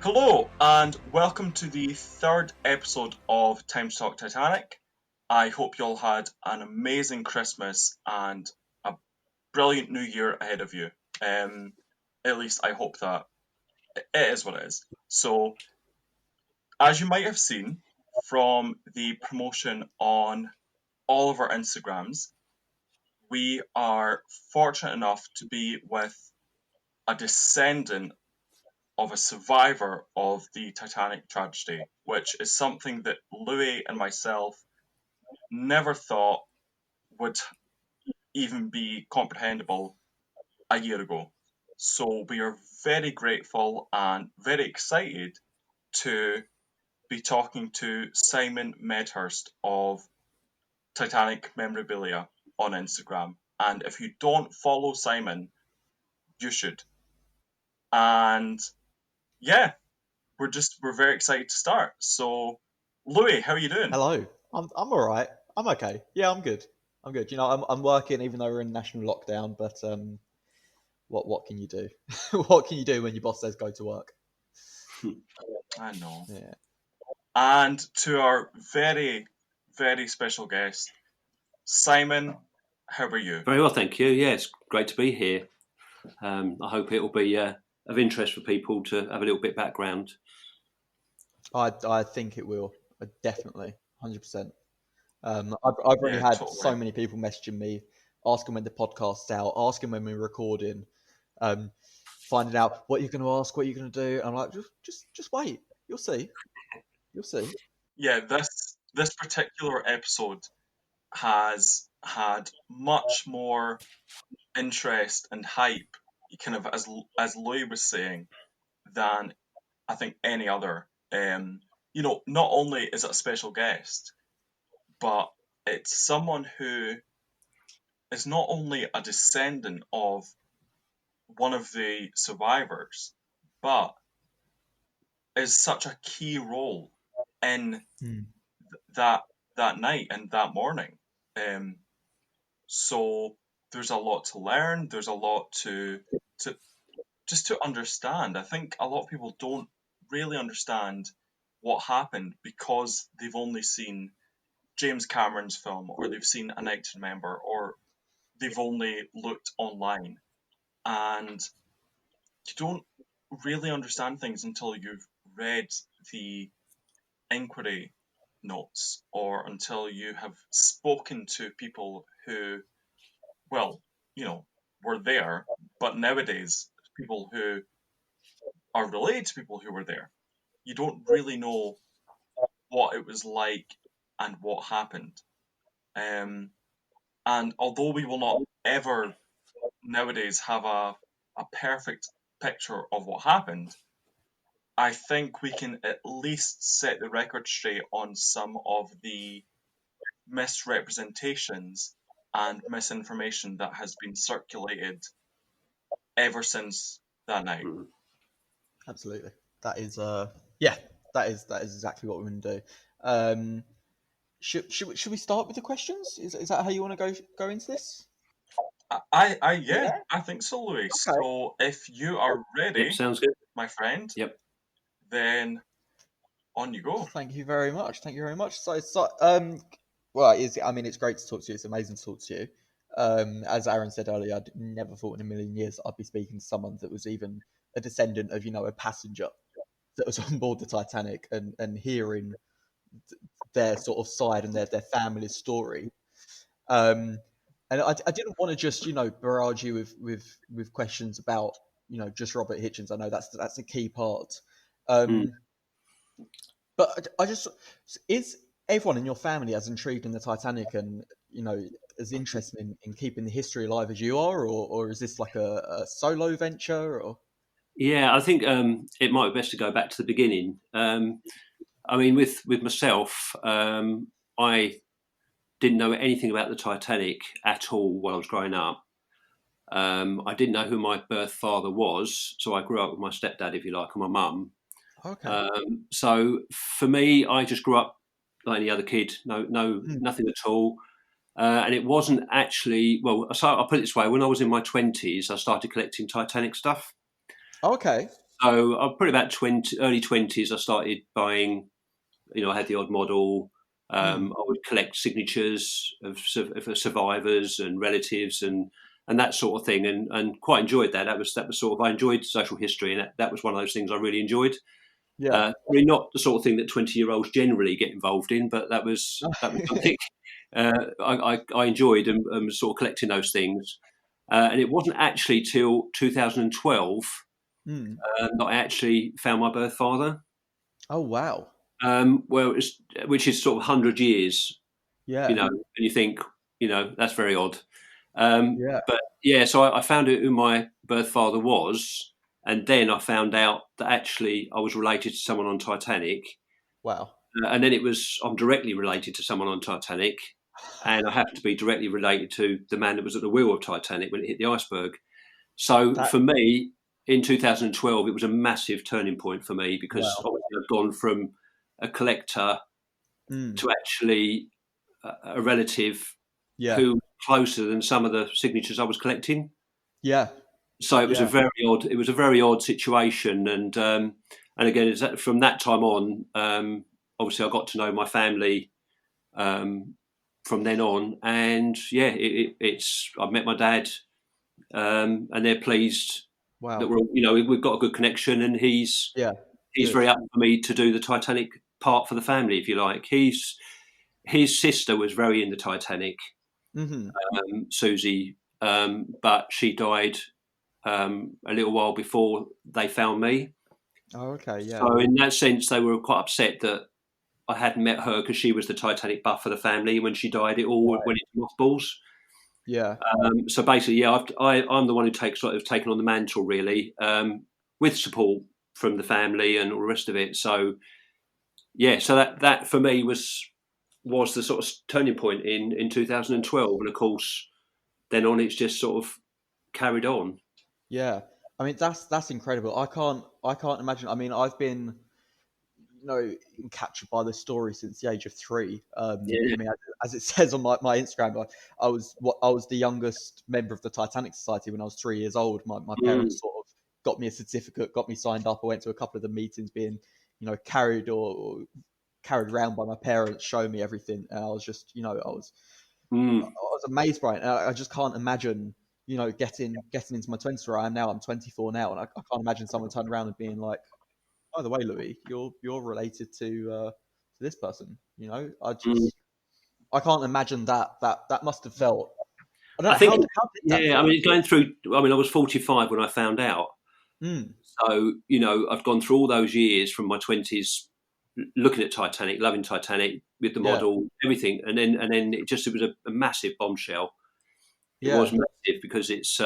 Hello, and welcome to the third episode of To Talk Titanic. I hope you all had an amazing Christmas and a brilliant new year ahead of you. At least I hope that it is what it is. So, as you might have seen from the promotion on all of our Instagrams, we are fortunate enough to be with a descendant of a survivor of the Titanic tragedy, which is something that Louie and myself never thought would even be comprehensible a year ago. So we are very grateful and very excited to be talking to Simon Medhurst of Titanic Memorabilia on Instagram. And if you don't follow Simon, you should. And yeah, we're very excited to start. So, Louis, how are you doing? Hello. I'm all right. I'm okay. Yeah, I'm good. I'm good. I'm working even though we're in national lockdown. But what can you do? What can you do when your boss says go to work? I know. Yeah. And to our very, very special guest, Simon, how are you? Very well, thank you. Yeah, it's great to be here. I hope it will be of interest for people to have a little bit of background. I think it will. Definitely, 100%. I've already had Totally. so many people messaging me, asking when the podcast's out, asking when we're recording, finding out what you're going to ask, what you're going to do. I'm like, just wait. You'll see. You'll see. Yeah, this particular episode has had much more interest and hype, kind of as Louis was saying, than I think any other. Not only is it a special guest, but it's someone who is not only a descendant of one of the survivors, but is such a key role in that night and that morning. So there's a lot to learn. There's a lot to just to understand. I think a lot of people don't really understand what happened because they've only seen James Cameron's film, or they've seen A Night to Remember, or they've only looked online, and you don't really understand things until you've read the inquiry notes or until you have spoken to people who, well, were there, but nowadays, people who are related to people who were there. You don't really know what it was like and what happened. And although we will not ever nowadays have a perfect picture of what happened, I think we can at least set the record straight on some of the misrepresentations and misinformation that has been circulated ever since that night. Absolutely. That is that is exactly what we're going to do. Should we start with the questions? Is that how you want to go into this? I think so, Louis. Okay. So if you are ready, Yep, sounds good, my friend. Yep. Then on you go. Thank you very much. Well, it's great to talk to you. It's amazing to talk to you. As Aaron said earlier, I'd never thought in a million years I'd be speaking to someone that was even a descendant of, a passenger that was on board the Titanic and hearing their sort of side and their family's story. And I didn't want to just, barrage you with questions about, just Robert Hichens. I know that's a key part. But is everyone in your family as intrigued in the Titanic and, as interested in keeping the history alive as you are, or is this like a solo venture? Or yeah, I think it might be best to go back to the beginning. With myself, I didn't know anything about the Titanic at all while I was growing up. I didn't know who my birth father was, so I grew up with my stepdad, if you like, and my mum. Okay. So for me, I just grew up like any other kid, nothing at all. And it wasn't actually, I'll put it this way, when I was in my 20s, I started collecting Titanic stuff. Okay. So I'm probably about early 20s. I started buying. I had the odd model. I would collect signatures of survivors and relatives and that sort of thing, and quite enjoyed that. That was sort of, I enjoyed social history, and that was one of those things I really enjoyed. Yeah. Really not the sort of thing that 20-year-olds generally get involved in, but that was something I enjoyed and was sort of collecting those things. And it wasn't actually till 2012 that I actually found my birth father. Oh wow. Which is sort of 100 years, Yeah. and you think, that's very odd. Yeah. But yeah, so I found out who my birth father was, and then I found out that actually I was related to someone on Titanic, Wow. and then I'm directly related to someone on Titanic, and I happen to be directly related to the man that was at the wheel of Titanic when it hit the iceberg. So That, for me, in 2012, it was a massive turning point for me because wow. obviously I've gone from a collector to actually a relative Yeah. who was closer than some of the signatures I was collecting. Yeah. So it was Yeah. a very odd situation, and again, from that time on, obviously I got to know my family from then on, and yeah, I've met my dad, and they're pleased that Wow. we've got a good connection, and he's Yeah. he's Good. very up for me to do the Titanic part for the family, if you like. His sister was very into Titanic, Susie, but she died a little while before they found me. Oh, okay. Yeah. So in that sense, they were quite upset that I hadn't met her because she was the Titanic buff for the family. When she died, it all went into mothballs. Yeah. So basically, yeah, I'm the one who taken on the mantle, really, with support from the family and all the rest of it. So yeah, so that for me was the sort of turning point in 2012, and of course, then on it's just sort of carried on. Yeah. I mean, that's incredible. I can't imagine. I mean, I've been, captured by the story since the age of 3. Yeah. I mean, as it says on my Instagram, I was the youngest member of the Titanic Society when I was 3 years old. My Mm, parents sort of got me a certificate, got me signed up. I went to a couple of the meetings, being, carried or carried around by my parents, showing me everything, and I was just, I mm. was amazed by it. And I just can't imagine, getting into my 20s where I am now. I'm 24 now, and I can't imagine someone turning around and being like, by the way, Louis, you're related to this person. Mm. I can't imagine that must have felt. I don't I know think, how did that yeah. I feel? mean, going through. I mean, I was 45 when I found out. Mm, So I've gone through all those years from my 20s, looking at Titanic, loving Titanic with the yeah, model, everything, and then it was a massive bombshell. It was yeah, massive because it's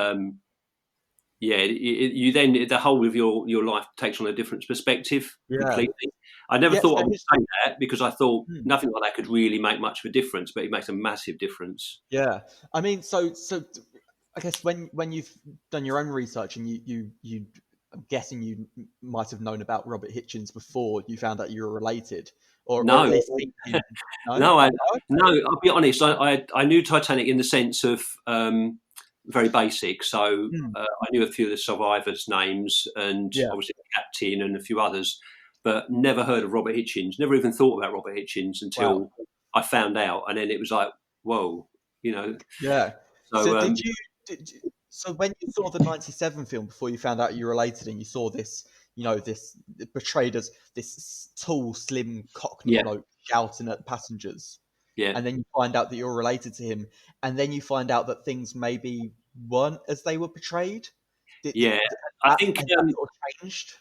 you then the whole of your life takes on a different perspective yeah, completely. I never yeah. thought I So would say that because I thought mm, nothing like that could really make much of a difference, but it makes a massive difference. yeah. I mean, so I guess when you've done your own research and you I'm guessing you might have known about Robert Hitchens before you found out you were related, or at No, least seen him. No, no, oh, no. okay. I'll be honest. I knew Titanic in the sense of very basic. So Mm, I knew a few of the survivors' names and yeah. obviously the captain and a few others, but never heard of Robert Hichens. Never even thought about Robert Hichens Wow. until I found out, and then it was like, whoa, you know. Yeah. So So so when you saw the 97 film before you found out you were related and you saw this, this portrayed as this tall, slim Cockney yeah, bloke shouting at passengers, yeah, and then you find out that you're related to him, and then you find out that things maybe weren't as they were portrayed. yeah. I That, think. has that sort of changed?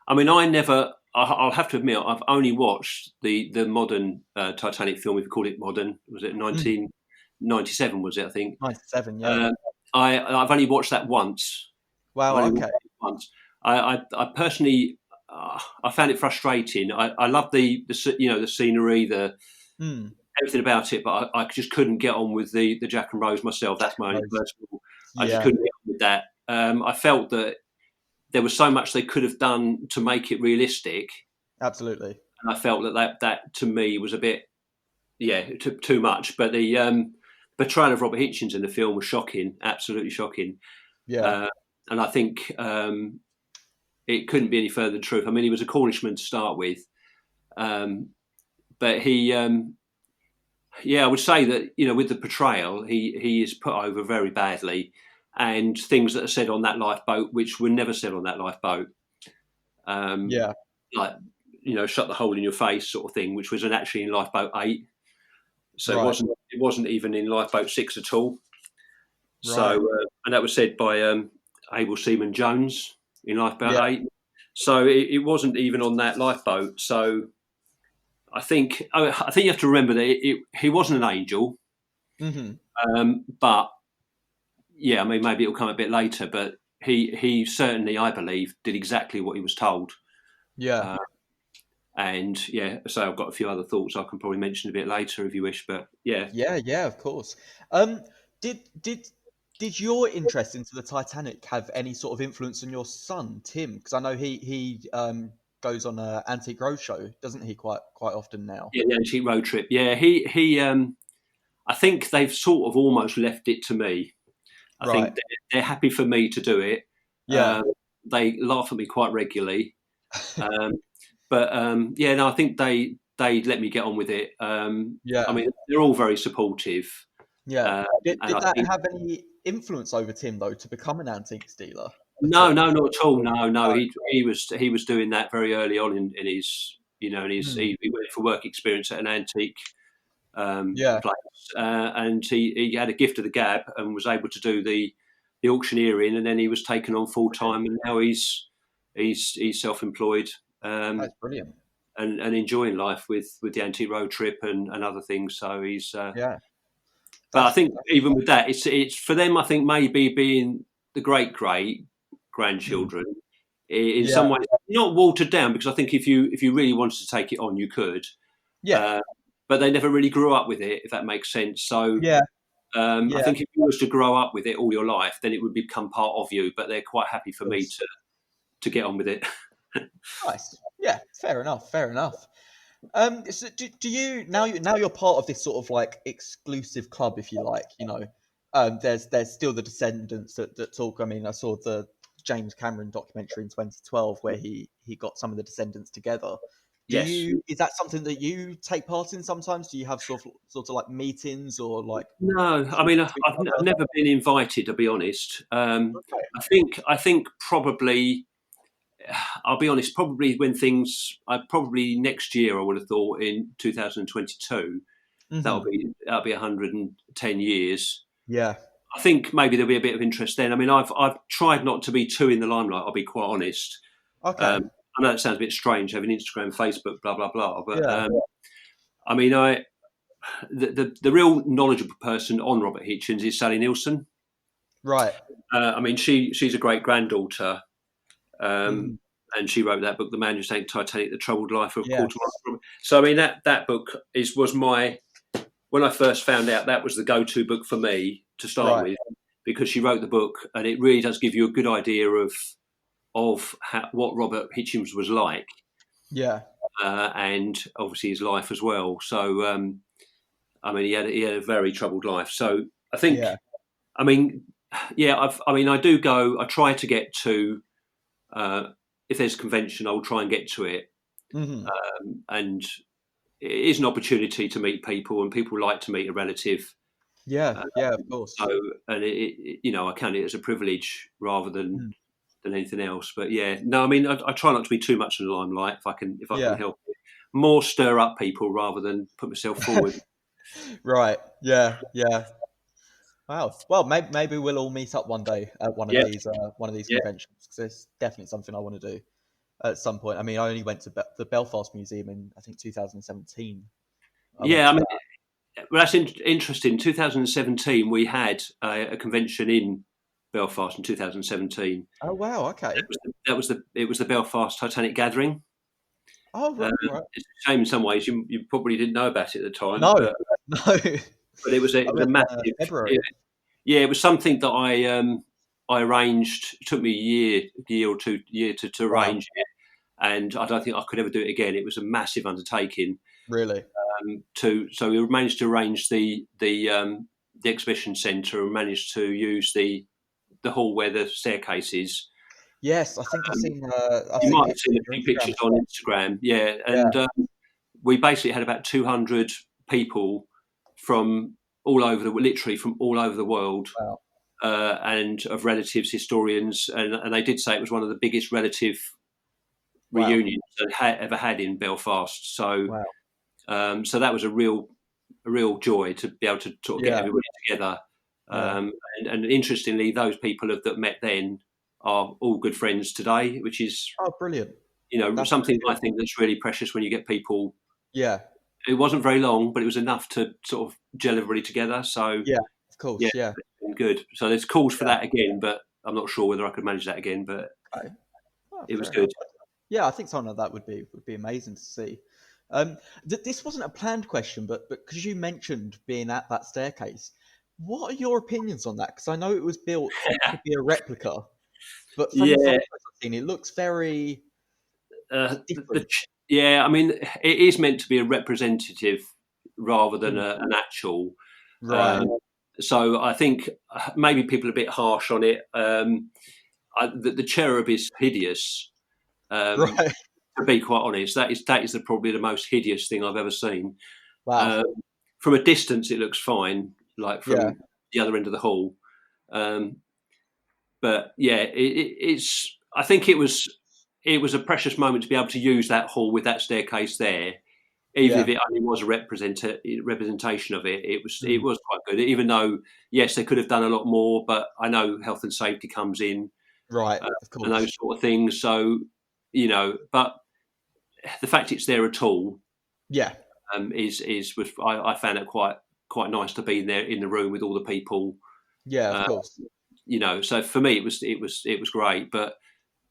I mean, I never. I'll have to admit, I've only watched the modern Titanic film. If you call it modern, was it Mm, 1997? Was it? I think. 97, yeah. Uh, I've only watched that once. I've Wow, only okay. watched it once. I personally, I found it frustrating. I love the scenery, the Mm, everything about it, but I just couldn't get on with the Jack and Rose myself. Jack That's my and only Rose. personal. I just Yeah, couldn't get on with that. I felt that there was so much they could have done to make it realistic, absolutely. and I felt that to me was a bit, too much. But the portrayal of Robert Hitchens in the film was shocking, absolutely shocking. Yeah. Uh, and I think it couldn't be any further than the truth. I mean, he was a Cornishman to start with, but he, I would say that, you know, with the portrayal, he is put over very badly, and things that are said on that lifeboat which were never said on that lifeboat, like, you know, shut the hole in your face sort of thing, which was actually in lifeboat 8. So Right. it wasn't even in lifeboat 6 at all. Right. So and that was said by Abel Seaman Jones in lifeboat 8. So it wasn't even on that lifeboat. So I think you have to remember that he wasn't an angel. But yeah, I mean, maybe it'll come a bit later, but he certainly, I believe, did exactly what he was told. Yeah. And so I've got a few other thoughts I can probably mention a bit later if you wish, but yeah. Yeah, of course. Did your interest into the Titanic have any sort of influence on your son, Tim? Because I know he goes on an Antique Roadshow, doesn't he, quite often now? Yeah, the Antique Road Trip. Yeah, he I think they've sort of almost left it to me. I think they're happy for me to do it. Yeah. They laugh at me quite regularly. But I think they let me get on with it. I mean, they're all very supportive. Yeah. Did that have any influence over Tim, though, to become an antiques dealer? No, not at all. No. He was doing that very early on in his, you know, he went for work experience at an antique place, and he had a gift of the gab and was able to do the auctioneering, and then he was taken on full time, and now he's self-employed. That's brilliant. And enjoying life with the Antique Road Trip and other things. So he's But I think even with that, it's for them. I think maybe being the great grandchildren in some ways not watered down, because I think if you really wanted to take it on, you could. But they never really grew up with it, if that makes sense. So I think if you was to grow up with it all your life, then it would become part of you. But they're quite happy for me to get on with it. Nice. Yeah, fair enough. So do you now you're part of this sort of like exclusive club, if you like, you know? There's still the descendants that talk. I mean, I saw the James Cameron documentary in 2012 where he got some of the descendants together. Is that something that you take part in sometimes? Do you have sort of like meetings or like? No, I mean, I've never been invited, to be honest. I think probably, I'll be honest, probably probably next year, I would have thought in 2022, that'll be 110 years. Yeah. I think maybe there'll be a bit of interest then. I mean, I've tried not to be too in the limelight, I'll be quite honest. Okay. I know it sounds a bit strange having Instagram, Facebook, blah, blah, blah. But I mean, the real knowledgeable person on Robert Hichens is Sally Nielsen. Right. I mean, she's a great granddaughter. And she wrote that book, The Man Who Sank Titanic, The Troubled Life of Quartermaster. So, I mean, that book was my, when I first found out, that was the go-to book for me to start with, because she wrote the book, and it really does give you a good idea of what Robert Hichens was like. Yeah. And obviously his life as well. So, I mean, he had a very troubled life. So I think, I mean, I do go, I try to get to, if there's a convention, I'll try and get to it. And it is an opportunity to meet people, and people like to meet a relative. Yeah, of course. So, and I count it as a privilege rather than anything else. But I mean, I try not to be too much in the limelight if I can help it. More stir up people rather than put myself forward. Right. Yeah. Wow. Well, maybe we'll all meet up one day at one of these conventions, because it's definitely something I want to do at some point. I mean, I only went to the Belfast Museum in, I think, 2017. I mean, well, that's interesting. 2017, we had a convention in Belfast in 2017. Oh wow! Okay. It was the Belfast Titanic Gathering. Oh right. It's a shame in some ways. You probably didn't know about it at the time. No. But it was a massive. It was something that I arranged. It took me a year or two to arrange it, and I don't think I could ever do it again. It was a massive undertaking. Really. So we managed to arrange the exhibition centre, and managed to use the hall where the staircase is. Yes, I think I've seen. I've You seen might have pictures seen on a your few Instagram pictures as on well. Instagram, yeah. Yeah. And we basically had about 200 people from literally from all over the world, Wow. and of relatives, historians, and they did say it was one of the biggest relative Wow. reunions that ever had in Belfast. So, Wow. so that was a real joy to be able to sort of get Yeah. everybody together. Yeah. And interestingly, those people that met then are all good friends today, which is, Oh, brilliant. That's something really I good. think that's really precious when you get people. Yeah. It wasn't very long, but it was enough to sort of gel everybody together. So Yeah. Of yeah, course. Yeah. it's been good. So there's calls for Yeah. that again, but I'm not sure whether I could manage that again. But Okay. Oh, it was fair good. enough. Yeah, I think something like that would be amazing to see. This wasn't a planned question, but because you mentioned being at that staircase, what are your opinions on that? Because I know it was built to be a replica, but from the Yeah, photos I've seen, it looks very different. yeah. I mean, it is meant to be a representative rather than Mm. an actual. Right. Um, so I think maybe people are a bit harsh on it. The cherub is hideous. Um, Right. to be quite honest, that is probably the most hideous thing I've ever seen. Wow. Um, from a distance, it looks fine, like Yeah. from the other end of the hall. Um, but yeah, it's. I think it was a precious moment to be able to use that hall with that staircase there, even if Yeah. it only was a representation of it. It Mm. was quite good, even though yes, they could have done a lot more. But I know health and safety comes in, Right. uh, Of and those course. sort of things. So but the fact it's there at all Yeah. I found it quite nice to be there in the room with all the people. Yeah. Of Uh, course. so for me it was great. But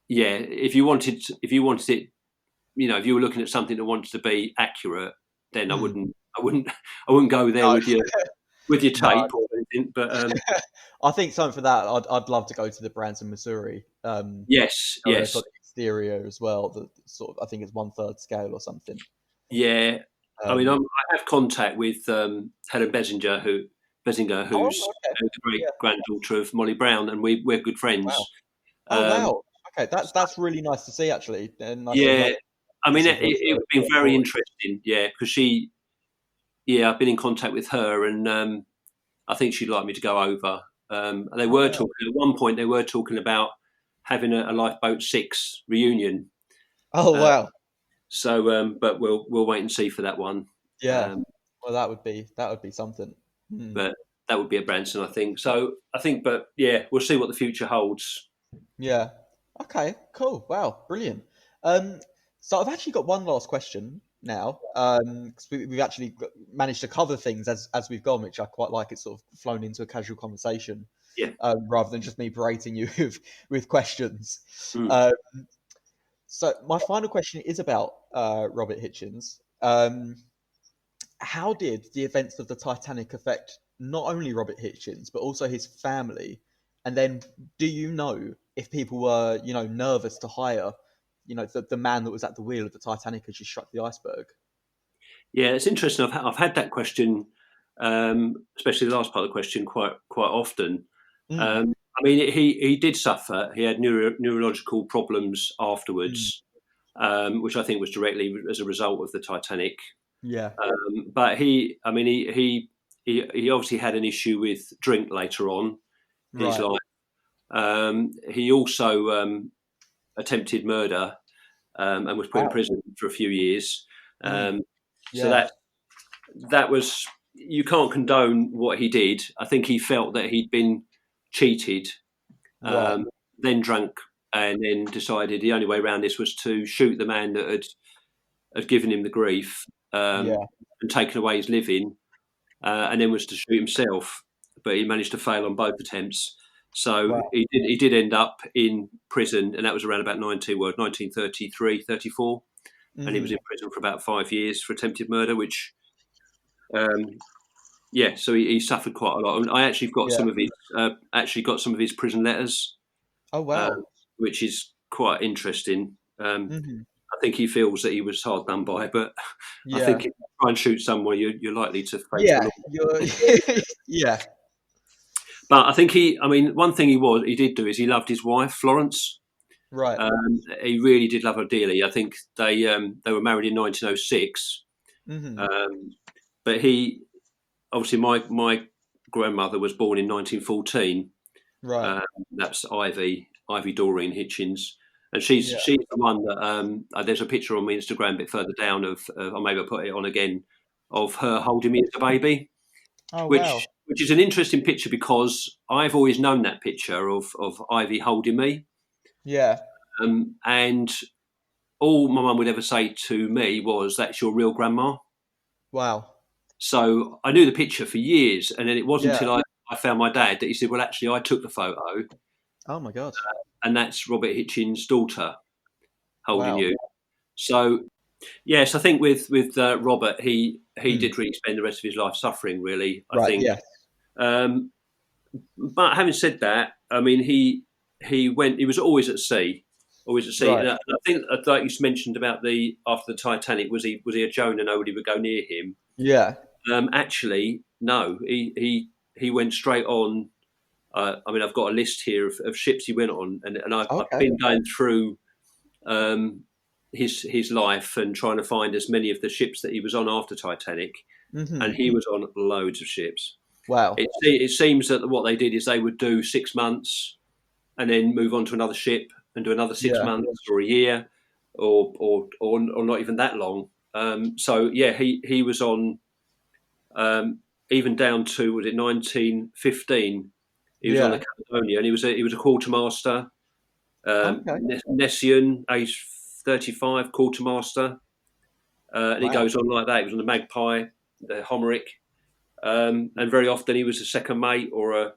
yeah, if you wanted it, if you were looking at something that wanted to be accurate, then I Mm. wouldn't I wouldn't I wouldn't go there No. with your No. tape or anything. But I think something for that. I'd love to go to the Branson, Missouri. yes, Where they've got yes, the exterior as well. The sort of, I think it's 1/3 scale or something. yeah. I mean, Um, I have contact with Helen Bessinger, oh, who's okay. the great Yeah. granddaughter of Molly Brown, and we're good Wow. friends. Oh, Um, wow. Okay, that's really nice to see, actually, and nice to yeah, hear I that mean, she's got it's a been very story. interesting. Yeah, because I've been in contact with her, and I think she'd like me to go over. And they Oh, were wow. talking at one point. They were talking about having a Lifeboat 6 reunion. Oh, Uh, wow. but we'll wait and see for that one. Yeah. Um, Well, that would be something. Hmm. but that would be at Branson, I think. So I think, but yeah, we'll see what the future holds. Yeah. Okay. Cool. Wow. Brilliant. Um, so I've actually got one last question now. 'Cause we've actually managed to cover things as we've gone, which I quite like. It's sort of flown into a casual conversation, Yeah. rather than just me berating you with questions. Mm. Um, so my final question is about Robert Hitchens. How did the events of the Titanic affect not only Robert Hitchens but also his family? And then, do you know if people were, nervous to hire, the man that was at the wheel of the Titanic as she struck the iceberg? Yeah, it's interesting. I've had that question, especially the last part of the question, quite often. Mm, I mean, he did suffer. He had neurological problems mm, afterwards, which I think was directly as a result of the Titanic. yeah. But I mean, he obviously had an issue with drink later on in his Right. life. He also attempted murder, and was put in Wow. prison for a few years. Mm, Um, so yeah. that was, you can't condone what he did. I think he felt that he'd been cheated, Right. then drunk, and then decided the only way around this was to shoot the man that had given him the grief, Yeah. and taken away his living, and then was to shoot himself. But he managed to fail on both attempts. So Wow. he did end up in prison, and that was around about 1933, 34. And he was Mm, in prison for about 5 years for attempted murder, which, um, yeah, so he suffered quite a lot. And I actually got yeah. some of his prison letters, Oh, uh, wow. which is quite interesting. Hmm. I think he feels that he was hard done by, but I think Yeah. if you try and shoot someone, you're likely to face the Yeah. law. You're. Yeah. But I think I mean, one thing he did do is he loved his wife, Florence. Right. He really did love her dearly. I think they were married in 1906. But he obviously my grandmother was born in 1914. Right. That's Ivy Doreen Hitchens, and she's the one that there's a picture on my Instagram a bit further down of or maybe I'll put it on again, of her holding me as a baby, Oh wow. which is an interesting picture because I've always known that picture of Ivy holding me, Yeah. and all my mum would ever say to me was, "That's your real grandma." Wow. So I knew the picture for years, and then it wasn't Yeah. until I found my dad that he said, "Well, actually, I took the photo, Oh my god. and that's Robert Hitchens' daughter holding Wow. you." So, yes, I think with Robert, he Hmm. did really spend the rest of his life suffering. Really, I Right. think. Yes. But having said that, I mean, he went. He was always at sea, Right. And I think, like you mentioned about after the Titanic, was he a Jonah? Nobody would go near him. Yeah. Actually, no. He went straight on. I mean, I've got a list here of ships he went on, and I've Okay. been going through his life and trying to find as many of the ships that he was on after Titanic, and he was on loads of ships. Wow. It seems that what they did is they would do 6 months and then move on to another ship and do another 6 months or a year, or not even that long. So yeah, he was on even down to, was it 1915? He was on the Caledonia, and he was a quartermaster. Okay. Nessian, age 35, quartermaster. And he goes on like that. He was on the Magpie, the Homeric, and very often he was a second mate or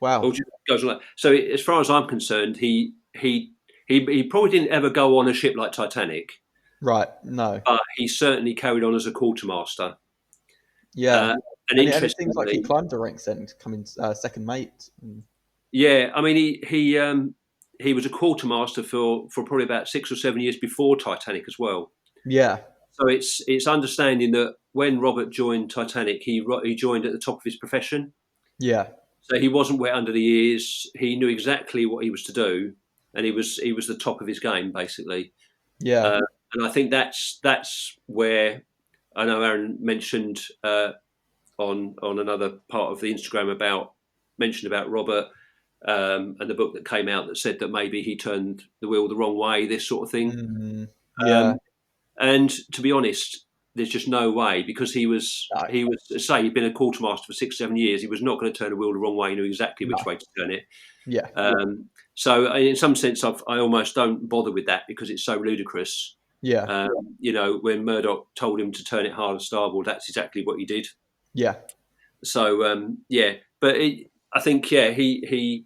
just goes on like. So as far as I'm concerned, he probably didn't ever go on a ship like Titanic. Right. No. But he certainly carried on as a quartermaster. Yeah. And it seems like he interestingly, climbed the ranks then, coming second mate. yeah, I mean he was a quartermaster for probably about 6 or 7 years before Titanic as well. Yeah. So it's understanding that when Robert joined Titanic, he joined at the top of his profession. Yeah. So he wasn't wet under the ears. He knew exactly what he was to do, and he was the top of his game basically. Yeah. And I think that's where I know Aaron mentioned on another part of the Instagram mentioned about Robert and the book that came out that said that maybe he turned the wheel the wrong way, this sort of thing. Yeah. And to be honest, there's just no way, because he'd been a quartermaster for 6-7 years. He was not going to turn the wheel the wrong way. He knew exactly which way to turn it. Yeah. So in some sense, I almost don't bother with that because it's so ludicrous. Yeah. When Murdoch told him to turn it hard and starboard, that's exactly what he did. Yeah. So but I think he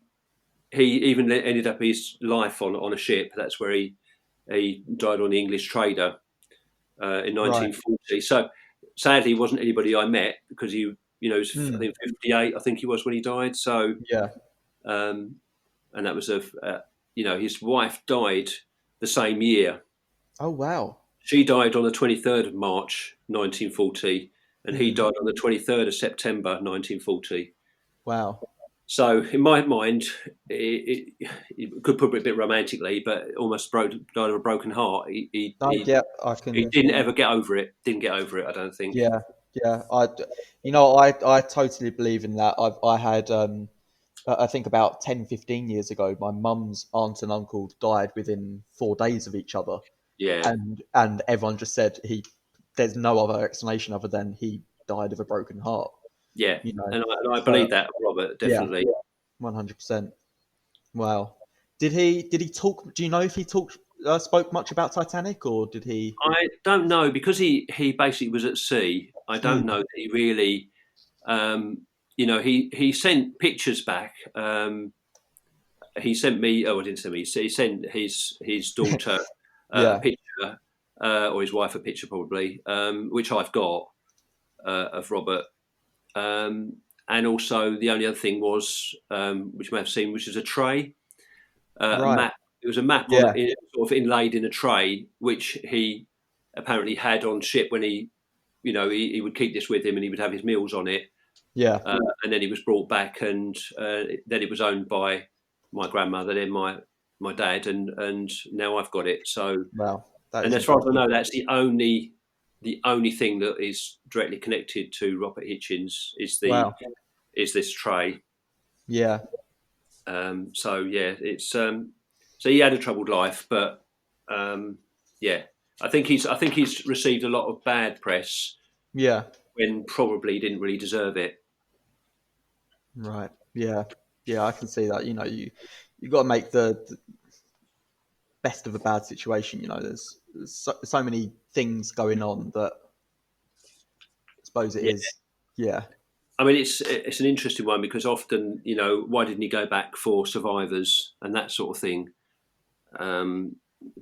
even ended up his life on a ship. That's where he died on the English Trader in 1940. So sadly, he wasn't anybody I met because he was I think 58. I think he was when he died. So Yeah. and that was his wife died the same year. Oh wow. She died on the 23rd of March 1940, and he died on the 23rd of September 1940. Wow. So in my mind, it could put it a bit romantically, but almost died of a broken heart. He didn't ever get over it. Didn't get over it, I don't think. Yeah. Yeah. I totally believe in that. I had I think about 10, 15 years ago, my mum's aunt and uncle died within 4 days of each other. Yeah. And everyone just said there's no other explanation other than he died of a broken heart. Yeah. And I believe that, Robert, definitely. 100%. Wow. Did he talk? Do you know if he spoke much about Titanic, or did he? I don't know, because he basically was at sea. I don't know that he really. He sent pictures back. He sent me. Oh, I didn't send me. He sent his daughter a picture, or his wife a picture, probably, which I've got of Robert. And also the only other thing was, which you may have seen, which is a tray, a map. It was a map sort of inlaid in a tray, which he apparently had on ship when he would keep this with him, and he would have his meals on it. Yeah. And then he was brought back, and then it was owned by my grandmother, then my my dad, and now I've got it. So, Wow, that and is as far as I incredible. know, that's the only thing that is directly connected to Robert Hichens Wow. is this tray. Yeah. So yeah, it's so he had a troubled life, but yeah, I think he's received a lot of bad press Yeah. when probably he didn't really deserve it. Right. Yeah. Yeah, I can see that. You know, you got to make the best of a bad situation. You know, there's so many things going on that I suppose it Yeah. is. Yeah. I mean, it's an interesting one because often, why didn't he go back for survivors and that sort of thing?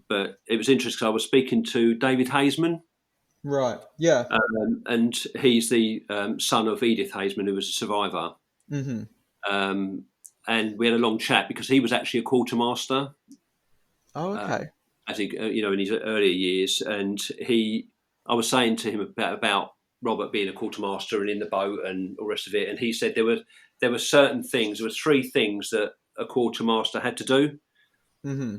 But it was interesting because I was speaking to David Haseman, Right. Yeah. and he's the son of Edith Haseman, who was a survivor. Mm-hmm. And we had a long chat because he was actually a quartermaster, Oh, okay. as he, in his earlier years. And I was saying to him about Robert being a quartermaster and in the boat and all the rest of it. And he said there were certain things. There were three things that a quartermaster had to do. Mm-hmm.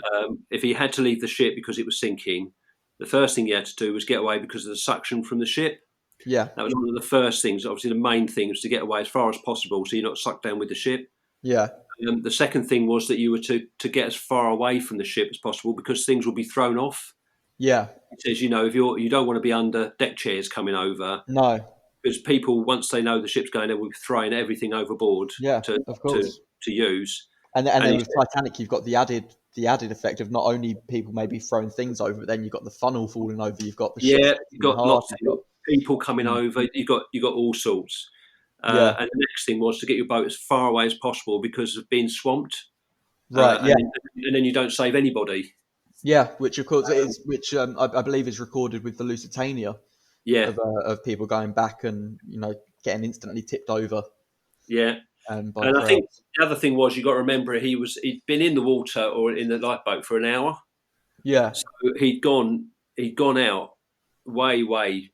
If he had to leave the ship because it was sinking, the first thing he had to do was get away because of the suction from the ship. Yeah. That was one of the first things. Obviously, the main thing was to get away as far as possible so you're not sucked down with the ship. Yeah. The second thing was that you were to get as far away from the ship as possible because things will be thrown off. Yeah. It says, if you don't want to be under deck chairs coming over, No. because people, once they know the ship's going, they will be throwing everything overboard Yeah. to Of course. use. And And then he with Titanic, you've got the added effect of not only people maybe throwing things over, but then you've got the funnel falling over. You've got the ship Yeah, you've falling got hard. lots of people coming Mm. over. You got all sorts. Yeah. And the next thing was to get your boat as far away as possible because of being swamped. Right. Yeah. And then you don't save anybody. Yeah. Which of course is I believe is recorded with the Lusitania Yeah, of people going back and getting instantly tipped over yeah. by And I think crowds. the other thing was you got to remember he'd been in the water or in the lifeboat for an hour. Yeah. So he'd gone out way,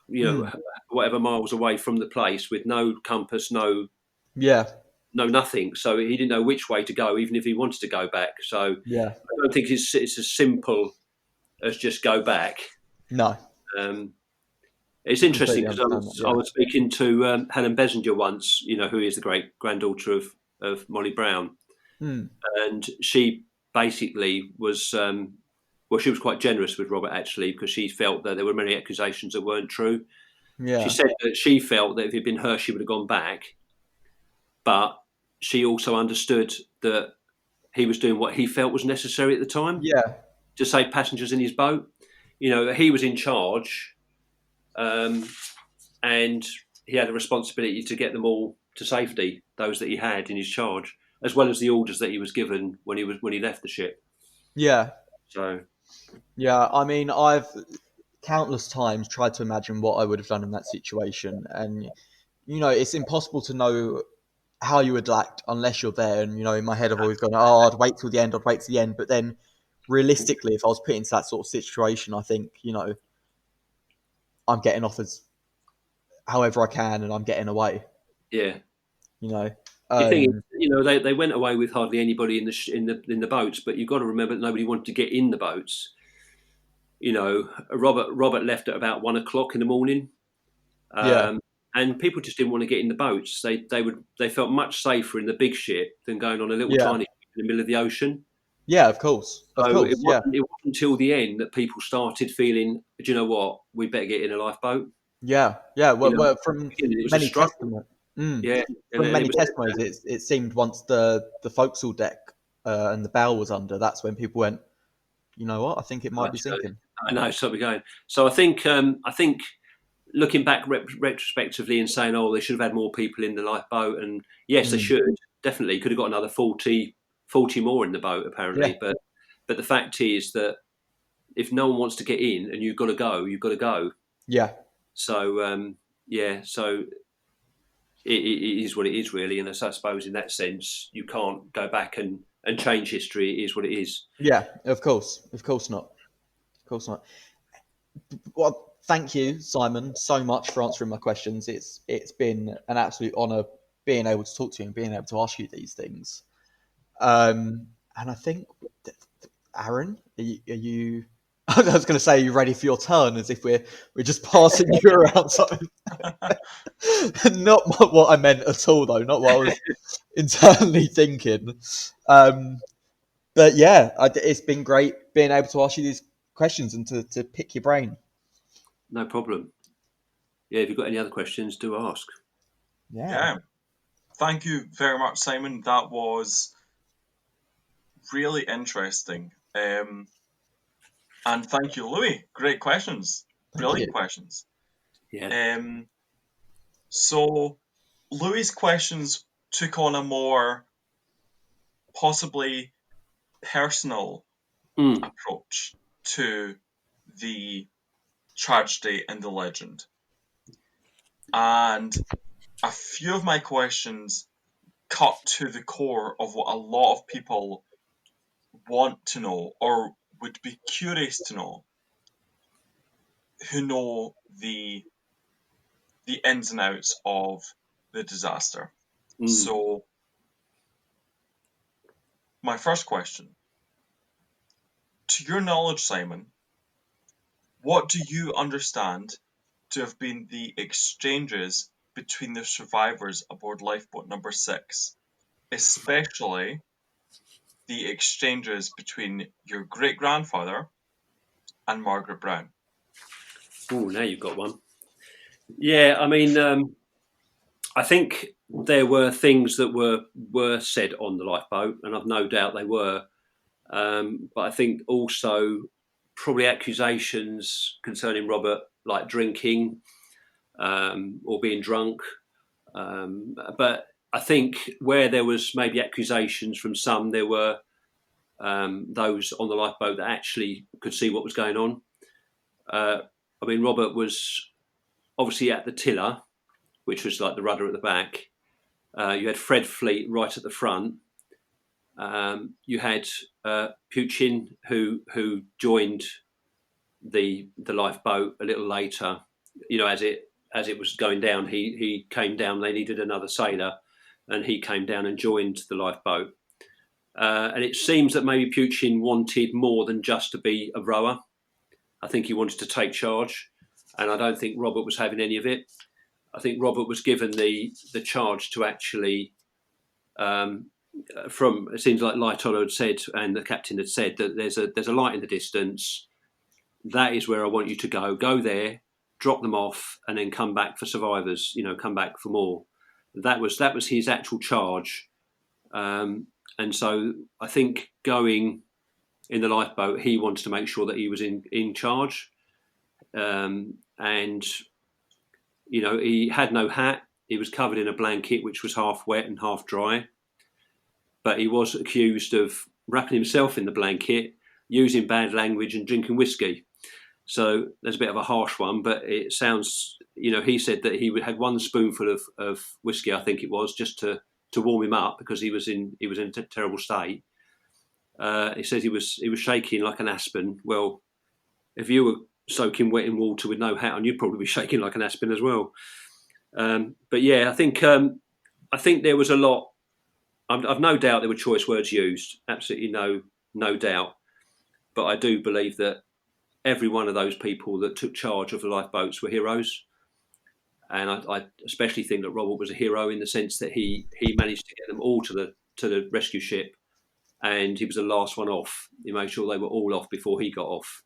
Mm. whatever miles away from the place with no compass, no Yeah. nothing. So he didn't know which way to go, even if he wanted to go back. So Yeah. I don't think it's as simple as just go back. No. Um, it's I interesting completely because understand that. I was speaking to Helen Bessinger once, who is the great granddaughter of Molly Brown, Mm. and she basically was she was quite generous with Robert actually because she felt that there were many accusations that weren't true. She Yeah. said that she felt that if it'd been her, she would have gone back, but she also understood that he was doing what he felt was necessary at the time Yeah. to save passengers in his boat. He was in charge, and he had a responsibility to get them all to safety, those that he had in his charge, as well as the orders that he was given when he left the ship. Yeah. So Yeah. I mean, I've countless times tried to imagine what I would have done in that situation, and it's impossible to know how you would act unless you're there. And in my head, I've always gone, "Oh, I'd wait till the end. I'd wait till the end." But then, realistically, if I was put into that sort of situation, I think I'm getting off as however I can, and I'm getting away. yeah, You know. the thing is, they went away with hardly anybody in the boats, but you've got to remember that nobody wanted to get in the boats. Robert left at about 1 o'clock in the morning. Yeah. And people just didn't want to get in the boats. They felt much safer in the big ship than going on a little Yeah. tiny ship in the middle of the ocean. Yeah. Of course. Of So course. it Yeah. wasn't until the end that people started feeling, do you know what? We better get in a lifeboat. Yeah. Yeah. Well, from It was a many struggle. testimonies. Mm. Yeah, and From it many was. testimonies, it seemed once the forecastle deck and the bow was under, that's when people went, you know what? I think it might be sinking. I know, so we're going. So I think looking back retrospectively and saying, oh, they should have had more people in the lifeboat, and yes, they should definitely could have got another 40 more in the boat apparently, Yeah. but the fact is that if no one wants to get in and you've got to go, you've got to go. Yeah. So so it is what it is really, and I suppose in that sense you can't go back and change history. It is what it is. Yeah. Of course not. Of course not. Well, thank you, Simon, so much for answering my questions. It's been an absolute honour being able to talk to you and being able to ask you these things. And I think Aaron, are you I was going to say, are you ready for your turn? As if we're just passing you around something. Not what I meant at all, though. Not what I was internally thinking. But yeah, it's been great being able to ask you these questions and to pick your brain. No problem. Yeah, if you've got any other questions, do ask. Yeah. Thank you very much, Simon. That was really interesting. And thank you, Louie. Great questions. Brilliant questions. Yeah. So Louie's questions took on a more possibly personal approach to the tragedy and the legend. And a few of my questions cut to the core of what a lot of people want to know or would be curious to know, who know the ins and outs of the disaster. So my first question, to your knowledge, Simon, what do you understand to have been the exchanges between the survivors aboard lifeboat number 6, especially the exchanges between your great-grandfather and Margaret Brown? Oh, now you've got one. Yeah, I mean, I think there were things that were said on the lifeboat, and I've no doubt they were. But I think also probably accusations concerning Robert, like drinking or being drunk. But I think where there was maybe accusations from some, there were those on the lifeboat that actually could see what was going on. I mean, Robert was obviously at the tiller, which was like the rudder at the back. You had Fred Fleet right at the front. You had Puchin, who joined the lifeboat a little later. You know, as it was going down, he came down. They needed another sailor, and he came down and joined the lifeboat. And it seems that maybe Puchin wanted more than just to be a rower. I think he wanted to take charge, and I don't think Robert was having any of it. I think Robert was given the charge to actually, from it seems like Lighthouse had said, and the captain had said that there's a light in the distance. That is where I want you to go. Go there, drop them off, and then come back for survivors. You know, come back for more. That was his actual charge. And so I think going in the lifeboat, he wanted to make sure that he was in charge. And, you know, he had no hat. He was covered in a blanket, which was half wet and half dry. But he was accused of wrapping himself in the blanket, using bad language and drinking whiskey. So there's a bit of a harsh one, but it sounds, you know, he said that he had one spoonful of whiskey, I think it was, just to warm him up because he was in a terrible state. He said he was shaking like an aspen. Well, if you were soaking wet in water with no hat on, you'd probably be shaking like an aspen as well. But yeah, I think there was a lot. I've no doubt there were choice words used. Absolutely no doubt. But I do believe that every one of those people that took charge of the lifeboats were heroes. And I especially think that Robert was a hero in the sense that he managed to get them all to the rescue ship, and he was the last one off. He made sure they were all off before he got off.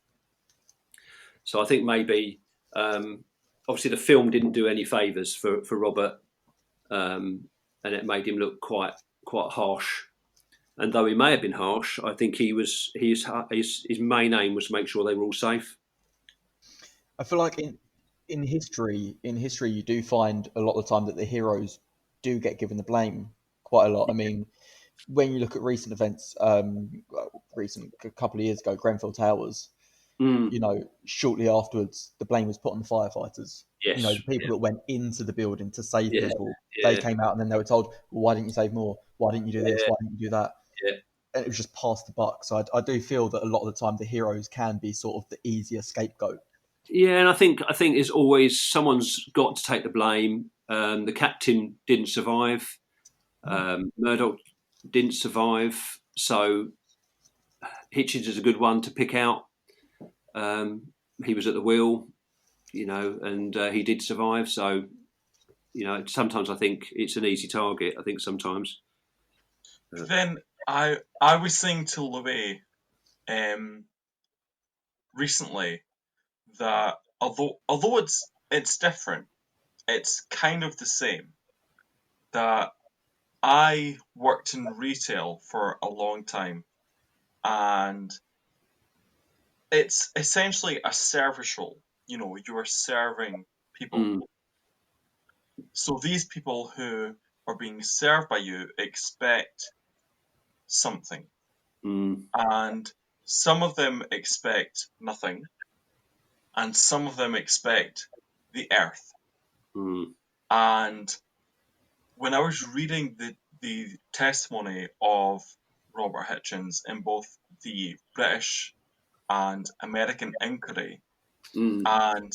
So I think maybe, obviously, the film didn't do any favours for Robert, and it made him look quite harsh. And though he may have been harsh, I think his main aim was to make sure they were all safe. I feel like in history, you do find a lot of the time that the heroes do get given the blame quite a lot. I mean, when you look at recent events, a couple of years ago, Grenfell Towers, you know, shortly afterwards, the blame was put on the firefighters. Yes. You know, the people that went into the building to save people, they came out and then they were told, well, why didn't you save more? Why didn't you do this? Why didn't you do that? Yeah. And it was just past the buck. So I do feel that a lot of the time the heroes can be sort of the easier scapegoat. Yeah, and I think there's always someone's got to take the blame. The captain didn't survive. Murdoch didn't survive. So Hitchens is a good one to pick out. He was at the wheel, and he did survive. So, sometimes I think it's an easy target. I think sometimes. Then I was saying to Louie recently that although it's different, it's kind of the same. That I worked in retail for a long time, and it's essentially a service role. You are serving people. So these people who are being served by you expect something. And some of them expect nothing, and some of them expect the earth. And when I was reading the testimony of Robert Hichens in both the British and American Inquiry, and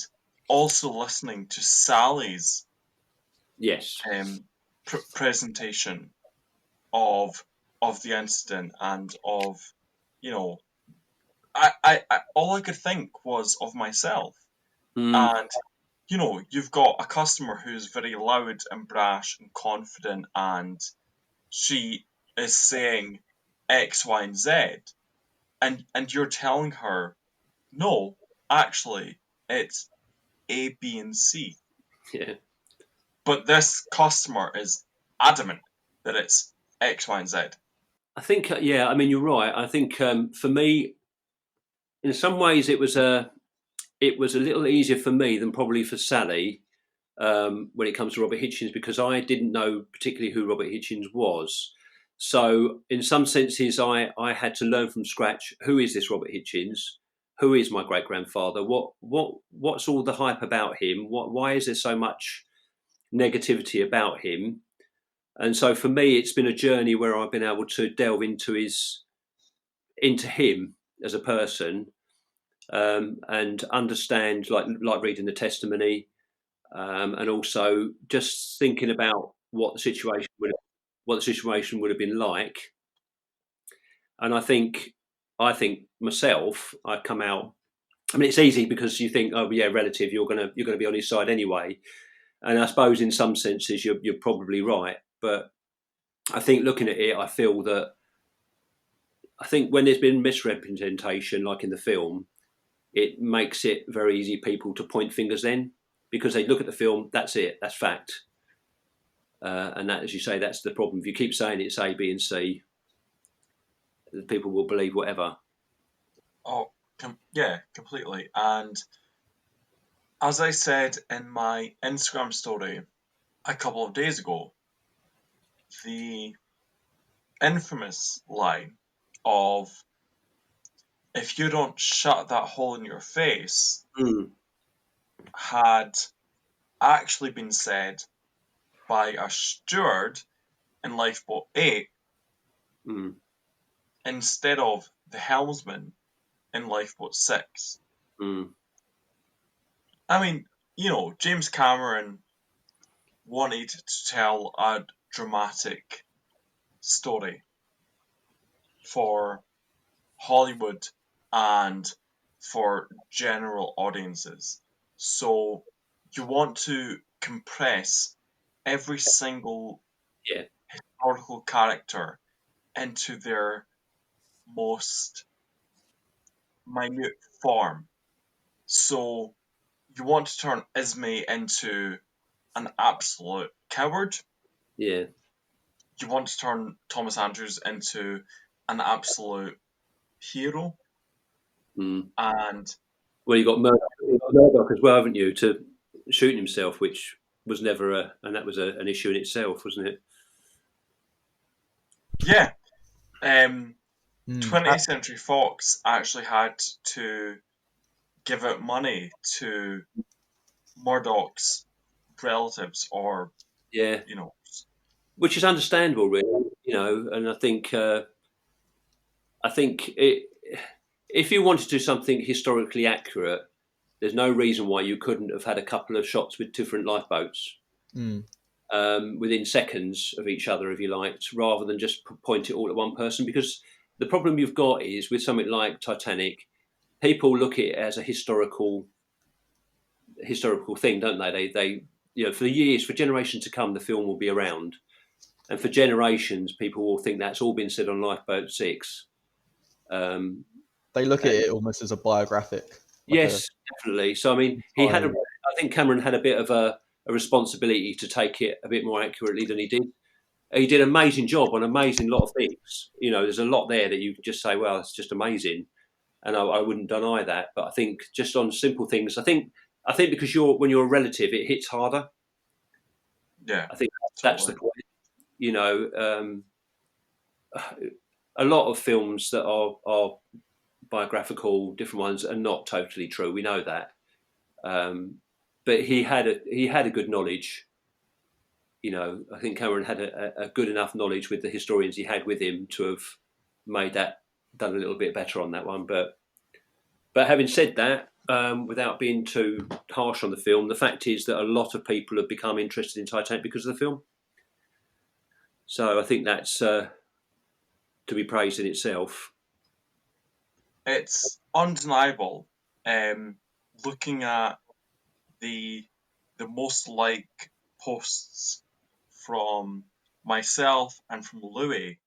also listening to Sally's presentation of the incident and of, I all I could think was of myself. And you've got a customer who's very loud and brash and confident, and she is saying X, Y, and Z, and you're telling her, no, actually, it's A, B, and C. Yeah. But this customer is adamant that it's X, Y, and Z. I think, you're right. I think for me, in some ways, it was a little easier for me than probably for Sally when it comes to Robert Hichens, because I didn't know particularly who Robert Hichens was. So in some senses, I had to learn from scratch, who is this Robert Hichens? Who is my great-grandfather? What's all the hype about him? Why is there so much negativity about him? And so for me, it's been a journey where I've been able to delve into him as a person, and understand, like reading the testimony, and also just thinking about what the situation would have been like. And I think myself, I'd come out. I mean, it's easy because you think, oh yeah, relative, you're gonna be on his side anyway. And I suppose in some senses you're probably right. But I think looking at it, I think when there's been misrepresentation, like in the film, it makes it very easy people to point fingers then, because they look at the film, that's it, that's fact. And that, as you say, that's the problem. If you keep saying it's A, B, and C, people will believe whatever. Oh, yeah, completely. And as I said in my Instagram story a couple of days ago, the infamous line of, if you don't shut that hole in your face, had actually been said by a steward in Lifeboat 8 instead of the helmsman in Lifeboat 6. I mean, James Cameron wanted to tell a dramatic story for Hollywood and for general audiences. So you want to compress every single historical character into their most minute form. So you want to turn Ismay into an absolute coward. Yeah. You want to turn Thomas Andrews into an absolute hero. And well, you got Murdoch as well, haven't you, to shooting himself, which was never and that was an issue in itself, wasn't it? Yeah. 20th Century Fox actually had to give out money to Murdoch's relatives, or which is understandable, really. And I think if you want to do something historically accurate, there's no reason why you couldn't have had a couple of shots with different lifeboats within seconds of each other, if you liked, rather than just point it all at one person. Because the problem you've got is with something like Titanic, people look at it as a historical thing, don't they? They for years, for generations to come, the film will be around, and for generations, people will think that's all been said on Lifeboat 6. They look at it almost as a biographic. Yes, definitely. So I mean, I think Cameron had a bit of a responsibility to take it a bit more accurately than he did. He did an amazing job on an amazing lot of things. There's a lot there that you just say, well, it's just amazing. And I wouldn't deny that. But I think just on simple things, I think because when you're a relative, it hits harder. Yeah, I think that's the point. A lot of films that are biographical, different ones, are not totally true. We know that. But he had a good knowledge. I think Cameron had a good enough knowledge with the historians he had with him to have done a little bit better on that one. But having said that, without being too harsh on the film, the fact is that a lot of people have become interested in Titanic because of the film. So I think that's to be praised in itself. It's undeniable. Looking at the most liked posts from myself and from Louie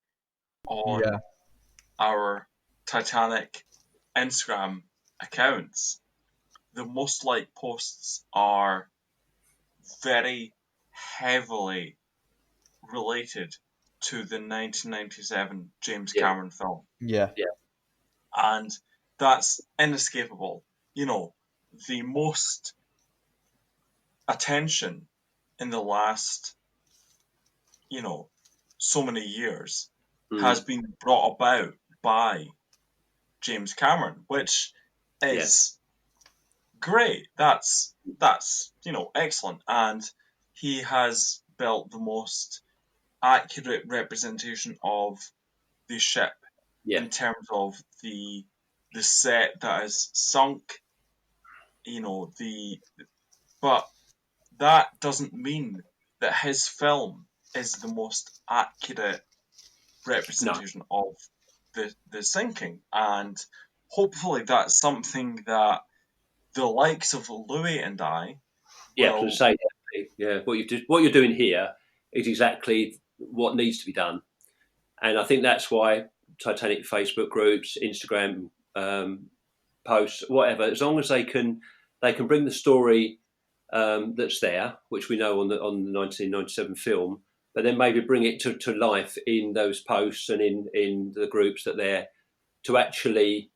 on our Titanic Instagram accounts, the most liked posts are very heavily related to the 1997 James Cameron film. Yeah. And that's inescapable. The most attention in the last, so many years has been brought about by James Cameron, which is great. That's excellent. And he has built the most accurate representation of the ship in terms of the set that is sunk, but that doesn't mean that his film is the most accurate representation of the sinking. And hopefully that's something that the likes of Louie and I will... what you're doing here is exactly what needs to be done. And I think that's why Titanic Facebook groups, Instagram posts, whatever, as long as they can bring the story that's there, which we know on the 1997 film, but then maybe bring it to life in those posts and in the groups that they're to actually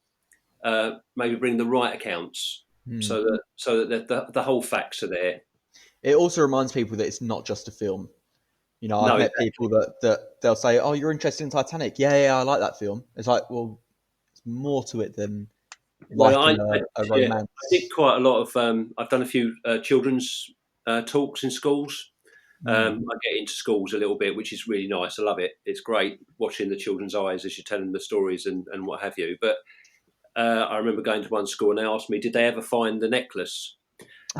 maybe bring the right accounts so that the whole facts are there. It also reminds people that it's not just a film. I've met people that they'll say, "Oh, you're interested in Titanic? Yeah, I like that film." It's like, well, it's more to it than a romance. I did quite a lot of. I've done a few children's talks in schools. I get into schools a little bit, which is really nice. I love it. It's great watching the children's eyes as you're telling the stories and what have you. But I remember going to one school and they asked me, "Did they ever find the necklace?"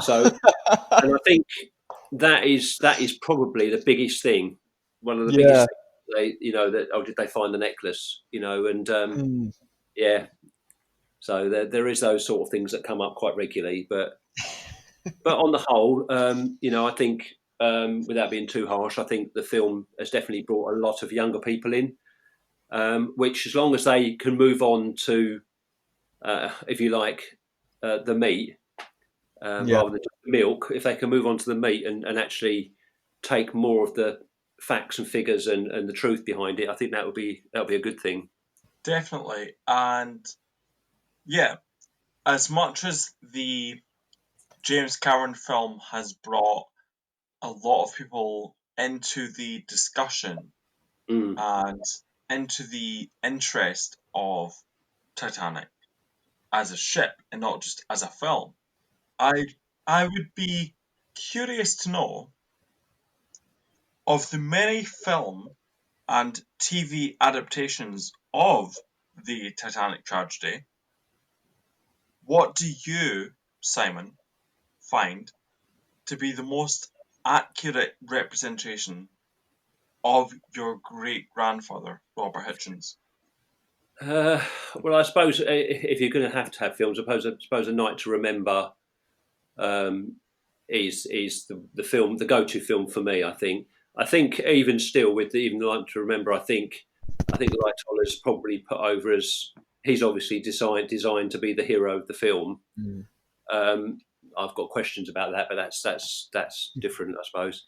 So, and I think that is probably the biggest thing. One of the biggest things did they find the necklace? So there is those sort of things that come up quite regularly, but on the whole, I think without being too harsh, I think the film has definitely brought a lot of younger people in, which as long as they can move on to, if you like, the meat rather than just the milk, if they can move on to the meat and actually take more of the facts and figures and the truth behind it, I think that'll be a good thing. Definitely. And yeah, as much as the James Cameron film has brought a lot of people into the discussion and into the interest of Titanic as a ship and not just as a film, I would be curious to know, of the many film and TV adaptations of the Titanic tragedy, what do you, Simon, find to be the most accurate representation of your great-grandfather, Robert Hichens? Well, I suppose if you're going to have films, I suppose A Night to Remember um, is the film, the go-to film for me. I think even still with even A Night to Remember, I think Lighthouse is probably put over as he's obviously designed to be the hero of the film. Mm. Um, I've got questions about that, but that's different, I suppose.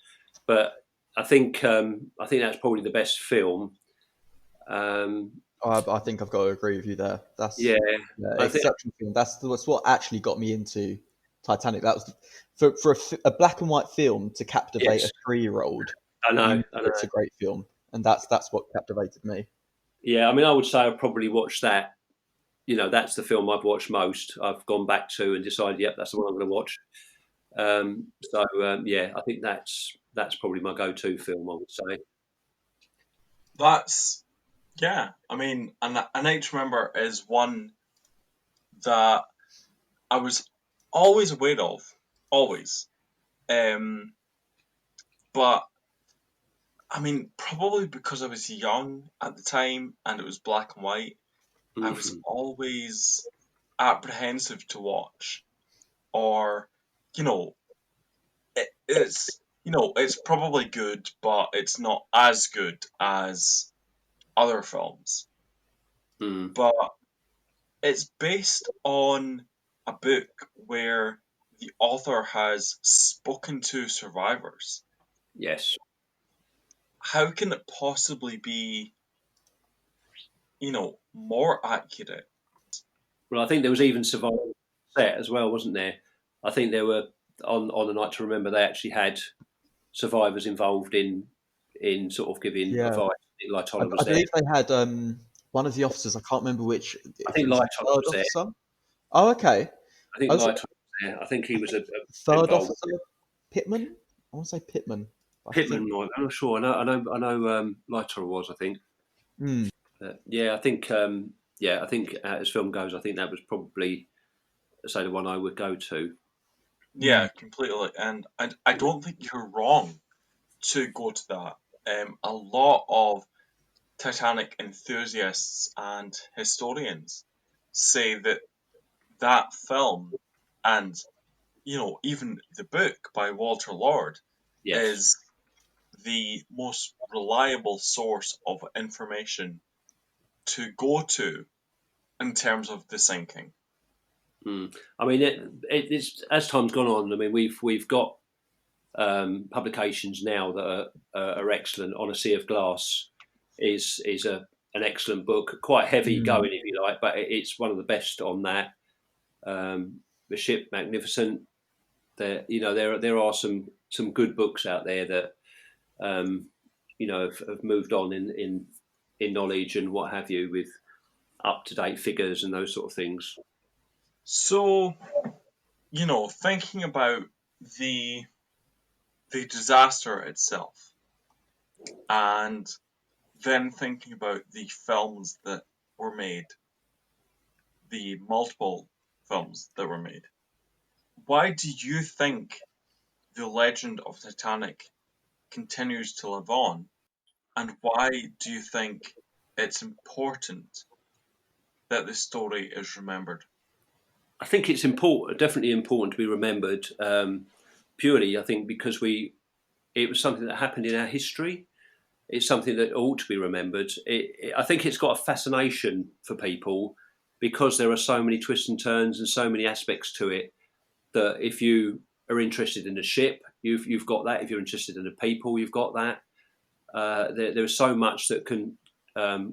But I think that's probably the best film. Um, I think I've got to agree with you there. yeah, Yeah, I think exceptional film. That's what actually got me into Titanic. That was for a black and white film to captivate yes, a 3-year-old. I know, You know I know. it's a great film, and that's what captivated me. Yeah, I mean, I would say I've probably watched that. You know, that's the film I've watched most. I've gone back to and decided, yep, that's the one I'm going to watch. Yeah, I think that's probably my go-to film. I would say. That's yeah. I mean, A Night to Remember is one that I was always aware of, always. Um, but I mean, probably because I was young at the time and it was black and white, I was Mhm. always apprehensive to watch. Or, you know, it's probably good, but it's not as good as other films. Mm. But it's based on a book where the author has spoken to survivors. Yes. How can it possibly be, more accurate? Well, I think there was even survival set as well, wasn't there? I think there were on A Night to Remember. They actually had survivors involved in sort of giving Yeah, advice. I think Lightoller I was there. believe they had one of the officers. I can't remember which. I If it think was a Lightoller third was there. officer. Oh, okay. I I think was Lightoller was there. I think he was third involved. officer Pittman. I want to say Pittman. I think. Pittman, I'm not sure. I know. Lightoller was. I think. Hmm. Yeah, I think. Yeah, I think as film goes, I think that was probably say the one I would go to. Hmm. Yeah, completely. And I don't think you're wrong to go to that. A lot of Titanic enthusiasts and historians say that that film and, even the book by Walter Lord Yes. is the most reliable source of information to go to in terms of the sinking. Mm. I mean, it's as time's gone on. I mean, we've got publications now that are excellent. On a Sea of Glass is an excellent book, quite heavy Hmm. going if you like, but it's one of the best on that. The Ship, magnificent. There are some good books out there that um, have moved on in knowledge and what have you with up to date figures and those sort of things. So, thinking about the the disaster itself and then thinking about the films that were made, the multiple films that were made, why do you think the legend of Titanic continues to live on? And why do you think it's important that the story is remembered? I think it's important, definitely important to be remembered. Purely, I think because it was something that happened in our history. It's something that ought to be remembered. I think it's got a fascination for people because there are so many twists and turns and so many aspects to it that if you are interested in the ship, you've got that. If you're interested in the people, you've got that. There's so much that can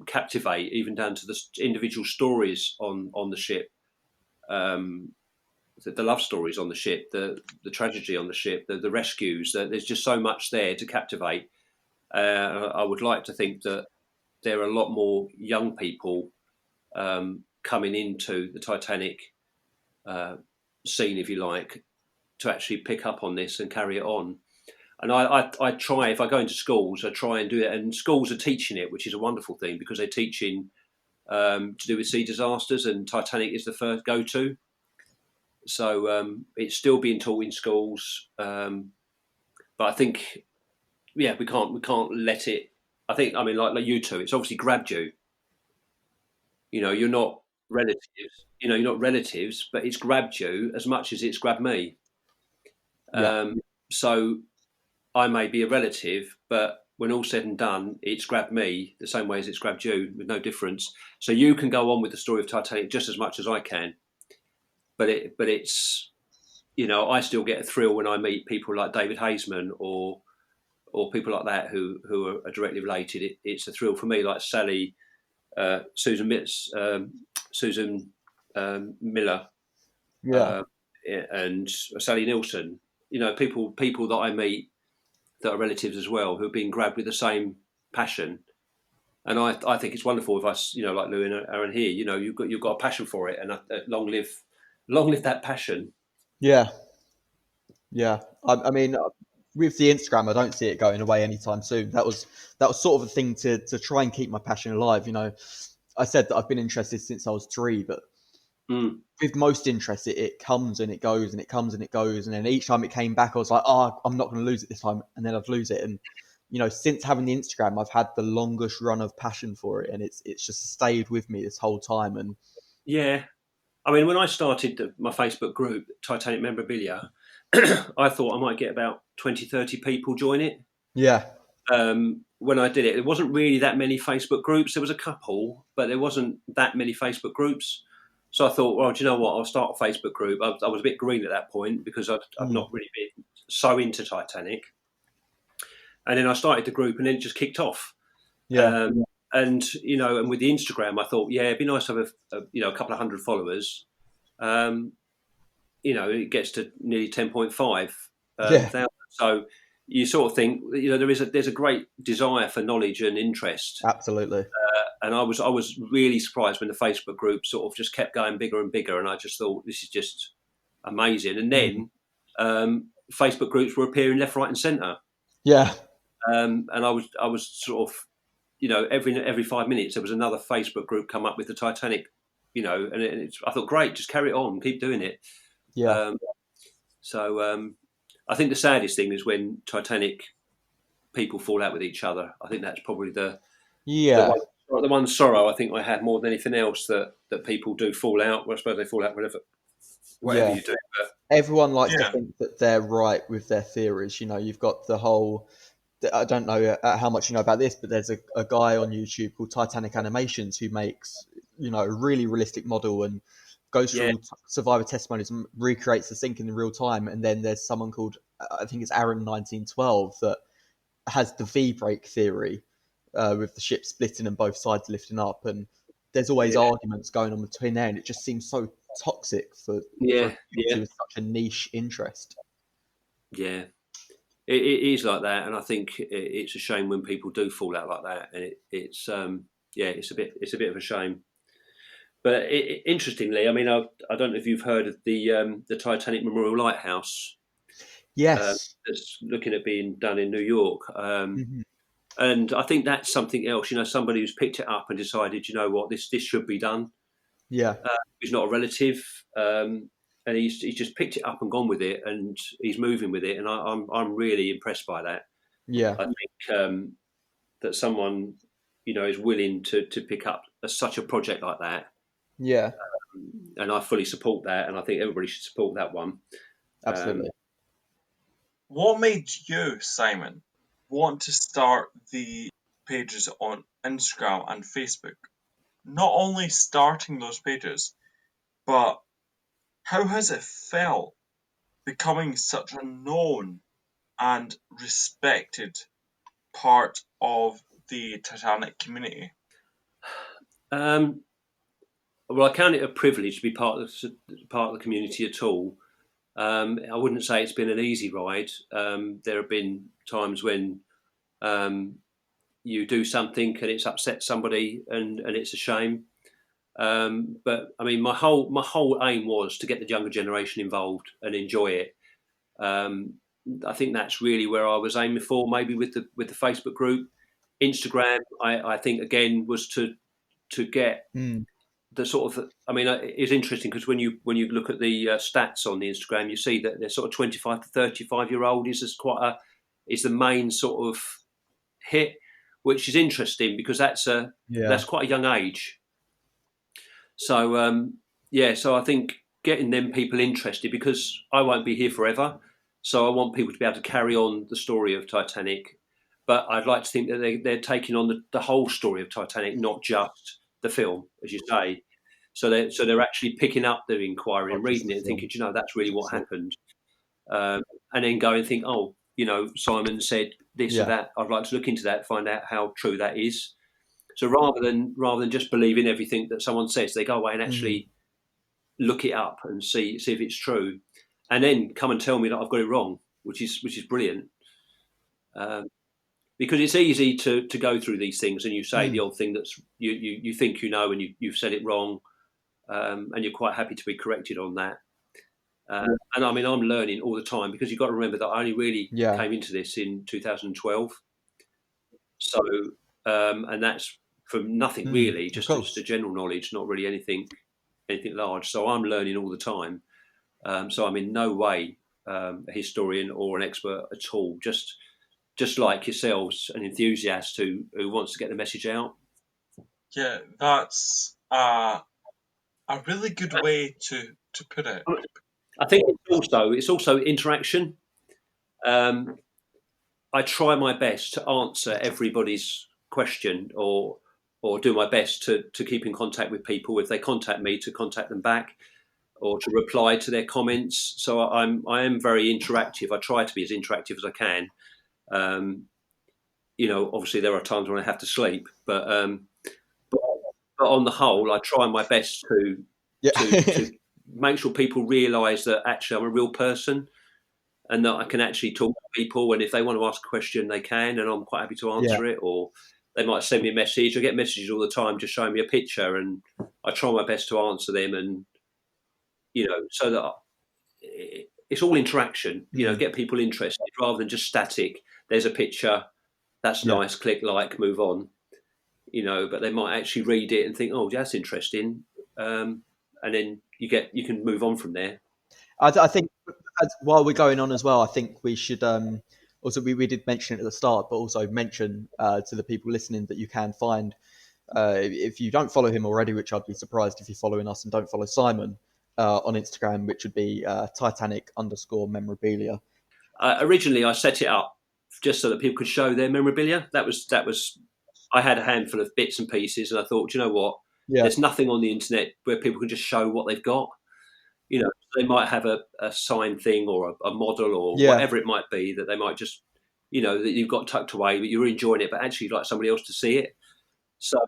captivate, even down to the individual stories on the ship, um, the love stories on the ship, the tragedy on the ship, the rescues. There's just so much there to captivate. I would like to think that there are a lot more young people coming into the Titanic uh, scene, if you like, to actually pick up on this and carry it on. And I try, if I go into schools, I try and do it. And schools are teaching it, which is a wonderful thing because they're teaching to do with sea disasters, and Titanic is the first go to. So it's still being taught in schools. But I think, yeah, we can't let it. I think, I mean, like you two, it's obviously grabbed you. you're not relatives. You're not relatives, but it's grabbed you as much as it's grabbed me. Yeah. So I may be a relative, but when all said and done, it's grabbed me the same way as it's grabbed you, with no difference. So you can go on with the story of Titanic just as much as I can, but it's I still get a thrill when I meet people like David Haseman or people like that who are directly related. It's a thrill for me, like Sally, Susan Miller, Yeah. and Sally Nielsen. People that I meet that are relatives as well, who have been grabbed with the same passion. And I think it's wonderful if us, like Louie and Aaron here, you've got a passion for it, and long live that passion. Yeah. Yeah. I mean, with the Instagram, I don't see it going away anytime soon. That was sort of a thing to try and keep my passion alive. I said that I've been interested since I was 3, but with most interest, it comes and it goes and it comes and it goes, and then each time it came back, I was like, oh, I'm not going to lose it this time, and then I'd lose it. And since having the Instagram, I've had the longest run of passion for it, and it's just stayed with me this whole time. And yeah, I mean, when I started my Facebook group, Titanic Memorabilia, I thought I might get about 20, 30 people join it. Yeah. When I did it, there wasn't really that many Facebook groups. There was a couple, but there wasn't that many Facebook groups. So I thought, well, do you know what? I'll start a Facebook group. I was a bit green at that point because I've not really been so into Titanic. And then I started the group, and then it just kicked off. Yeah. And with the Instagram, I thought, yeah, it'd be nice to have a couple of hundred followers. It gets to nearly 10.5,000. So you sort of think, there's a great desire for knowledge and interest. Absolutely. And I was really surprised when the Facebook group sort of just kept going bigger and bigger, and I just thought, this is just amazing. And then Facebook groups were appearing left, right, and centre. Yeah. And I was sort of, every 5 minutes there was another Facebook group come up with the Titanic, and I thought, great, just carry it on, keep doing it. Yeah. I think the saddest thing is when Titanic people fall out with each other. I think that's probably the one sorrow I think I had more than anything else, that people do fall out. Well, I suppose they fall out whatever you do. But everyone likes to think that they're right with their theories. You've got the whole. I don't know how much you know about this, but there's a guy on YouTube called Titanic Animations who makes a really realistic model and goes through survivor testimonies and recreates the sinking in real time. And then there's someone called, I think it's Aaron 1912, that has the V break theory, with the ship splitting and both sides lifting up. And there's always arguments going on between there, and it just seems so toxic for such a niche interest. Yeah. It is like that, and I think it's a shame when people do fall out like that, and it's a bit of a shame. But interestingly, I mean, I don't know if you've heard of the Titanic Memorial Lighthouse. Yes, that's looking at being done in New York, and I think that's something else. Somebody who's picked it up and decided, what, this should be done. Yeah, he's not a relative. And he's just picked it up and gone with it, and he's moving with it, and I'm really impressed by that. Yeah, I think that someone is willing to pick up such a project like that. Yeah, and I fully support that, and I think everybody should support that one. Absolutely. What made you, Simon, want to start the pages on Instagram and Facebook? Not only starting those pages, but how has it felt becoming such a known and respected part of the Titanic community? Well, I count it a privilege to be part of the community at all. I wouldn't say it's been an easy ride. There have been times when you do something and it's upset somebody, and it's a shame. But I mean, my whole aim was to get the younger generation involved and enjoy it. I think that's really where I was aiming for. Maybe with the Facebook group, Instagram. I think again was to get the sort of. I mean, it's interesting because when you look at the stats on the Instagram, you see that they're sort of 25 to 35-year-old is the main sort of hit, which is interesting because that's quite a young age. So so I think getting them people interested, because I won't be here forever, so I want people to be able to carry on the story of Titanic. But I'd like to think that they're taking on the whole story of Titanic, not just the film, as you say. So they're actually picking up the inquiry and reading it and thinking, that's really what happened. And then go and think, Simon said this or that. I'd like to look into that, find out how true that is. So rather than just believing everything that someone says, they go away and actually look it up and see if it's true, and then come and tell me that I've got it wrong, which is brilliant. Because it's easy to go through these things and you say the old thing that's you think and you've said it wrong, and you're quite happy to be corrected on that. And I mean, I'm learning all the time, because you've got to remember that I only really came into this in 2012. So, and that's from nothing really, just a general knowledge, not really anything large. So I'm learning all the time. So I'm in no way a historian or an expert at all. Just like yourselves, an enthusiast who wants to get the message out. Yeah, that's a really good way to put it. I think it's also interaction. I try my best to answer everybody's question, or do my best to keep in contact with people. If they contact me, to contact them back, or to reply to their comments. So I am very interactive. I try to be as interactive as I can. Obviously there are times when I have to sleep, but on the whole, I try my best to make sure people realise that actually I'm a real person, and that I can actually talk to people. And if they want to ask a question, they can, and I'm quite happy to answer it. Or they might send me a message. I get messages all the time just showing me a picture, and I try my best to answer them. And so that it's all interaction. Get people interested rather than just static. There's a picture, that's nice. Click like, move on. But they might actually read it and think, oh, that's interesting, and then you can move on from there. I think while we're going on as well, I think we should also we did mention it at the start, but also mention to the people listening that you can find, if you don't follow him already, which I'd be surprised if you're following us and don't follow Simon on Instagram, which would be Titanic_memorabilia. Originally, I set it up just so that people could show their memorabilia. That was. I had a handful of bits and pieces, and I thought, you know what? There's nothing on the internet where people can just show what they've got. They might have a signed thing or a model or whatever it might be that they might just, that you've got tucked away, but you're enjoying it, but actually you'd like somebody else to see it. So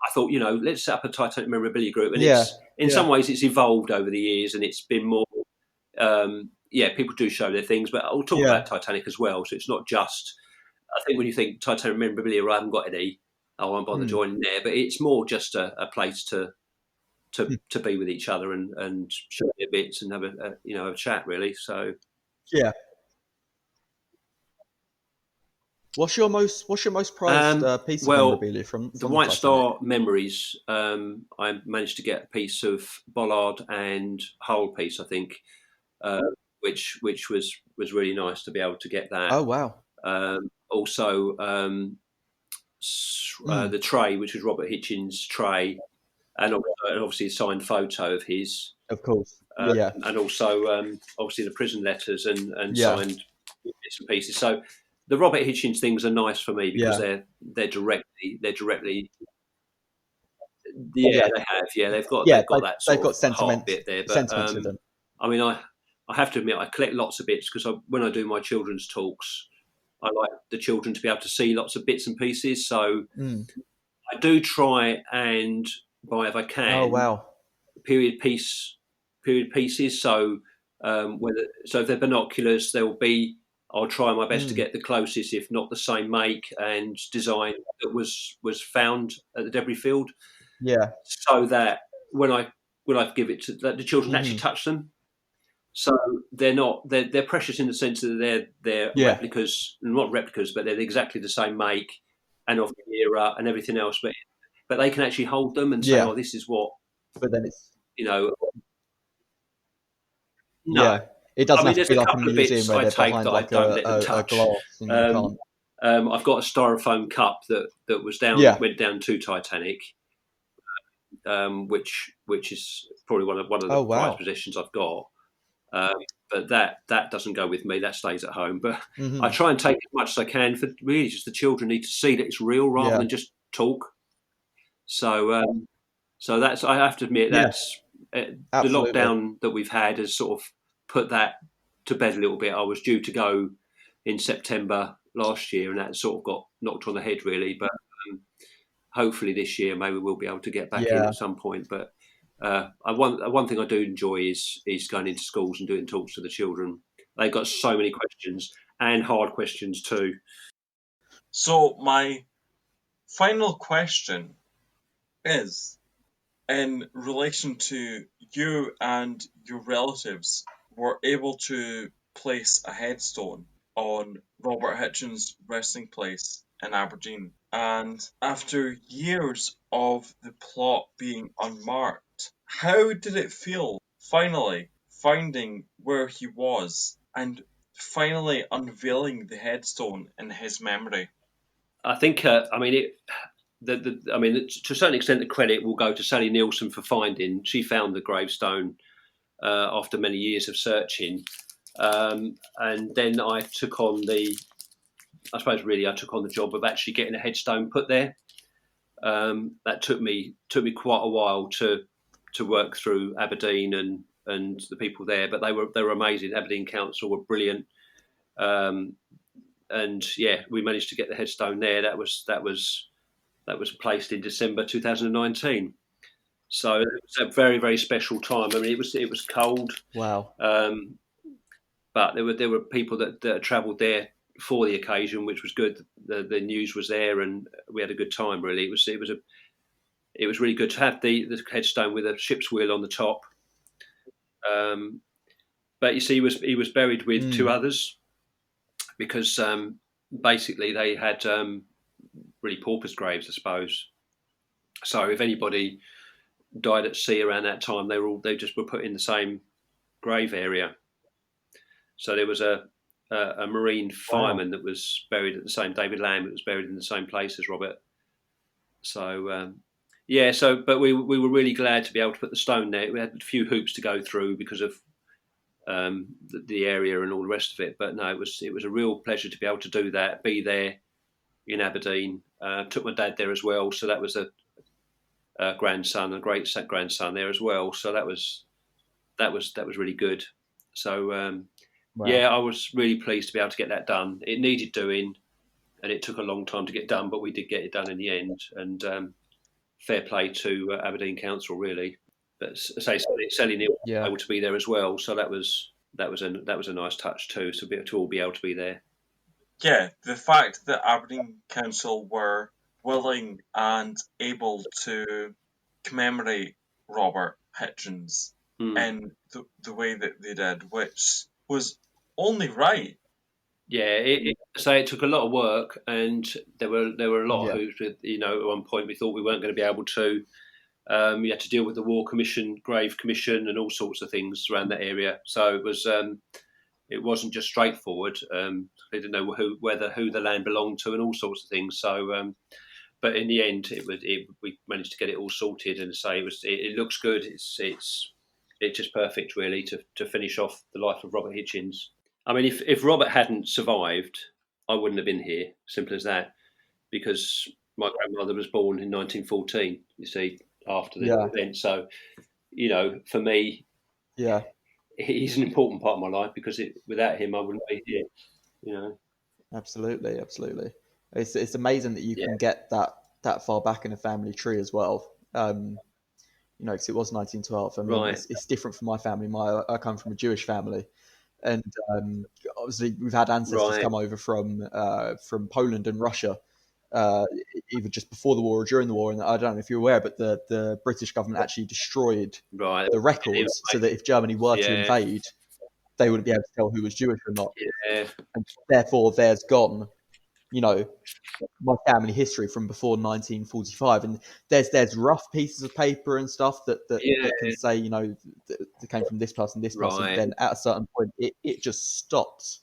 I thought, let's set up a Titanic memorabilia group. And in some ways it's evolved over the years, and it's been more, people do show their things, but I'll talk about Titanic as well. So it's not just, I think when you think Titanic memorabilia, I haven't got any, I won't bother joining there, but it's more just a place to be with each other and show their bits and have a chat, really. So what's your most prized piece of memorabilia from the White Star Memories? I managed to get a piece of bollard and hull piece, I think, which was really nice to be able to get that. Oh wow! Also, the tray, which was Robert Hichens' tray. And obviously a signed photo of his, of course, and also obviously the prison letters and signed bits and pieces. So the Robert Hichens things are nice for me because they're directly. They have. They've got that sort of sentiment bit there. But to them. I mean, I have to admit, I collect lots of bits because when I do my children's talks, I like the children to be able to see lots of bits and pieces. So I do try and buy, if I can, period pieces. So if they're binoculars, I'll try my best to get the closest, if not the same make and design that was found at the debris field. Yeah. So that when I give it to the children actually touch them. So they're precious in the sense that they're replicas, not replicas, but they're exactly the same make and of the era and everything else. But they can actually hold them and say, "Oh, this is what." But then it's no. It doesn't have to be a like couple a of museum bits where I they're take behind that like I don't let them touch. a glass. And you can't. I've got a styrofoam cup that was down went down to Titanic, which is probably one of the Oh, wow. prized possessions I've got. But that doesn't go with me. That stays at home. But Mhm. I try and take as much as I can. For really, just the children need to see that it's real rather Yeah. than just talk. So that's, I have to admit, Yeah. that's the Absolutely. lockdown that we've had has sort of put that to bed a little bit. I was due to go in September last year, and that sort of got knocked on the head, really. But hopefully this year, maybe we'll be able to get back in Yeah. at some point. But one thing I do enjoy is going into schools and doing talks to the children. They've got so many questions, and hard questions too. So my final question is in relation to you and your relatives were able to place a headstone on Robert Hichens' resting place in Aberdeen. And after years of the plot being unmarked, how did it feel finally finding where he was and finally unveiling the headstone in his memory? I think, to a certain extent, the credit will go to Sally Nielsen for finding. She found the gravestone after many years of searching, and then I took on the job of actually getting a headstone put there. That took me quite a while to work through Aberdeen and the people there, but they were amazing. Aberdeen Council were brilliant. And yeah, we managed to get the headstone there. That was placed in December 2019. So it was a very, very special time. I mean, it was cold. Wow. But there were people that travelled there for the occasion, which was good. The news was there, and we had a good time. Really, it was really good to have the headstone with a ship's wheel on the top. But you see, he was buried with two others, because basically they had really paupers' graves, I suppose. So if anybody died at sea around that time, they just were put in the same grave area. So there was a marine fireman that was buried at the same, David Lamb, that was buried in the same place as Robert. So but we were really glad to be able to put the stone there. We had a few hoops to go through because of the area and all the rest of it. But no, it was a real pleasure to be able to do that, be there in Aberdeen. Took my dad there as well, so that was a grandson, a great grandson there as well. So that was really good. So Wow. yeah, I was really pleased to be able to get that done. It needed doing, and it took a long time to get done, but we did get it done in the end. And fair play to Aberdeen Council, really. But say Sally Neal was able to be there as well, so that was a nice touch too. To all be able to be there. Yeah, the fact that Aberdeen Council were willing and able to commemorate Robert Hichens in the way that they did, which was only right. Yeah, it took a lot of work, and there were a lot of hoops. With, at one point we thought we weren't going to be able to. You had to deal with the War Commission, Grave Commission, and all sorts of things around that area. So it was. It wasn't just straightforward. They didn't know who the land belonged to, and all sorts of things. So, but in the end, we managed to get it all sorted, and say it looks good. It's just perfect, really, to finish off the life of Robert Hichens. I mean, if Robert hadn't survived, I wouldn't have been here. Simple as that. Because my grandmother was born in 1914. You see, after the event. So, for me, he's an important part of my life, because without him, I wouldn't be here. Absolutely. It's amazing that you can get that far back in a family tree as well. Because it was 1912. I mean, it's different for my family. I come from a Jewish family, and obviously we've had ancestors come over from Poland and Russia, either just before the war or during the war. And I don't know if you're aware, but the British government actually destroyed the records so that if Germany were to invade, they wouldn't be able to tell who was Jewish or not. And therefore, there's gone, my family history from before 1945. And there's rough pieces of paper and stuff that can say, that came from this person, Then at a certain point, it just stops.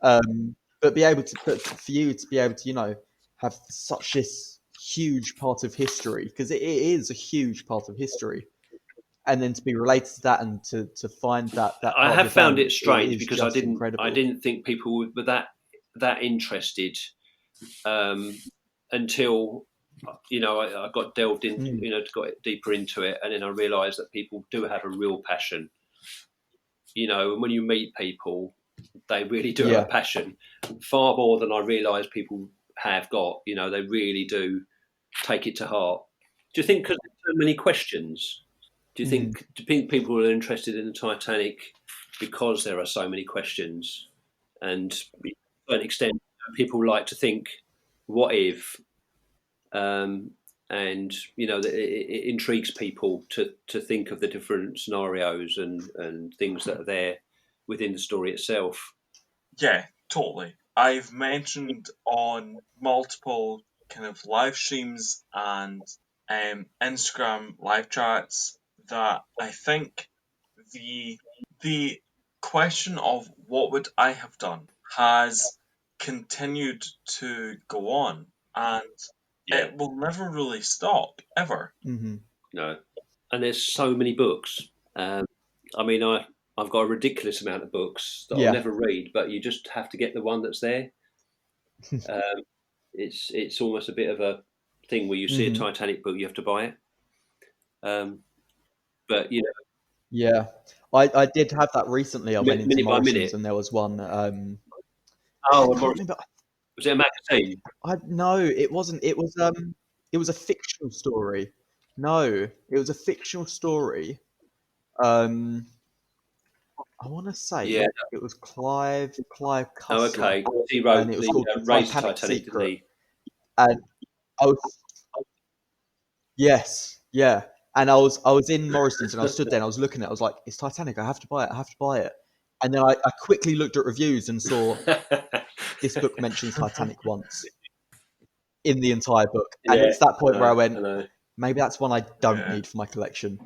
But for you to be able to, have such this huge part of history, because it is a huge part of history. And then to be related to that and to find that part I of have your found family, it strange is because just I incredible. didn't think people were that interested until I got delved into got deeper into it, and then I realised that people do have a real passion. And when you meet people, they really do have a passion, far more than I realised people have got. They really do take it to heart. Do you think because there's so many questions? Do you think people are interested in the Titanic because there are so many questions? And to a certain extent, people like to think, what if? And it intrigues people to think of the different scenarios and things that are there within the story itself. Yeah, totally. I've mentioned on multiple kind of live streams and Instagram live chats that I think the question of what would I have done has continued to go on, and it will never really stop ever. No, and there's so many books. I've got a ridiculous amount of books that I'll never read, but you just have to get the one that's there. It's almost a bit of a thing where you see a Titanic book, you have to buy it. But yeah, I did have that recently. I went into Minute by Morrison's Minute. and there was one. I can't remember. Was it a magazine? No, it wasn't. It was a fictional story. No, it was a fictional story. I want to say it was Clive Cussler. Oh, okay. He wrote and it was the called Raise the Titanic Titanic, Secret. didn't he? And I was, yes, yeah. And I was in Morrison's and I stood there and I was looking at it. I was like, it's Titanic. I have to buy it. I have to buy it. And then I quickly looked at reviews and saw this book mentions Titanic once in the entire book. And it's that point where I went, maybe that's one I don't need for my collection.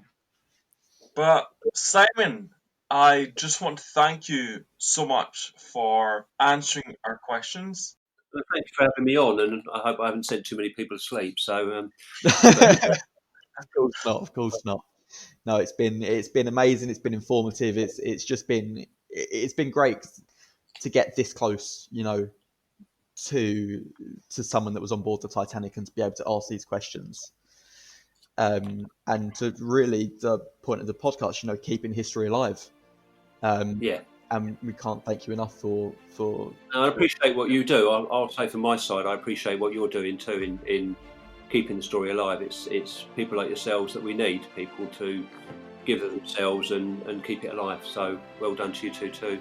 But Simon, I just want to thank you so much for answering our questions. Well, thank you for having me on, and I hope I haven't sent too many people to sleep. So, Of course not. No, it's been amazing. It's been informative. It's just been great to get this close, to someone that was on board the Titanic and to be able to ask these questions. And to really, the point of the podcast, keeping history alive. And we can't thank you enough for. I appreciate what you do. I'll say from my side, I appreciate what you're doing too in keeping the story alive. It's people like yourselves that we need, people to give of themselves and keep it alive. So well done to you two too.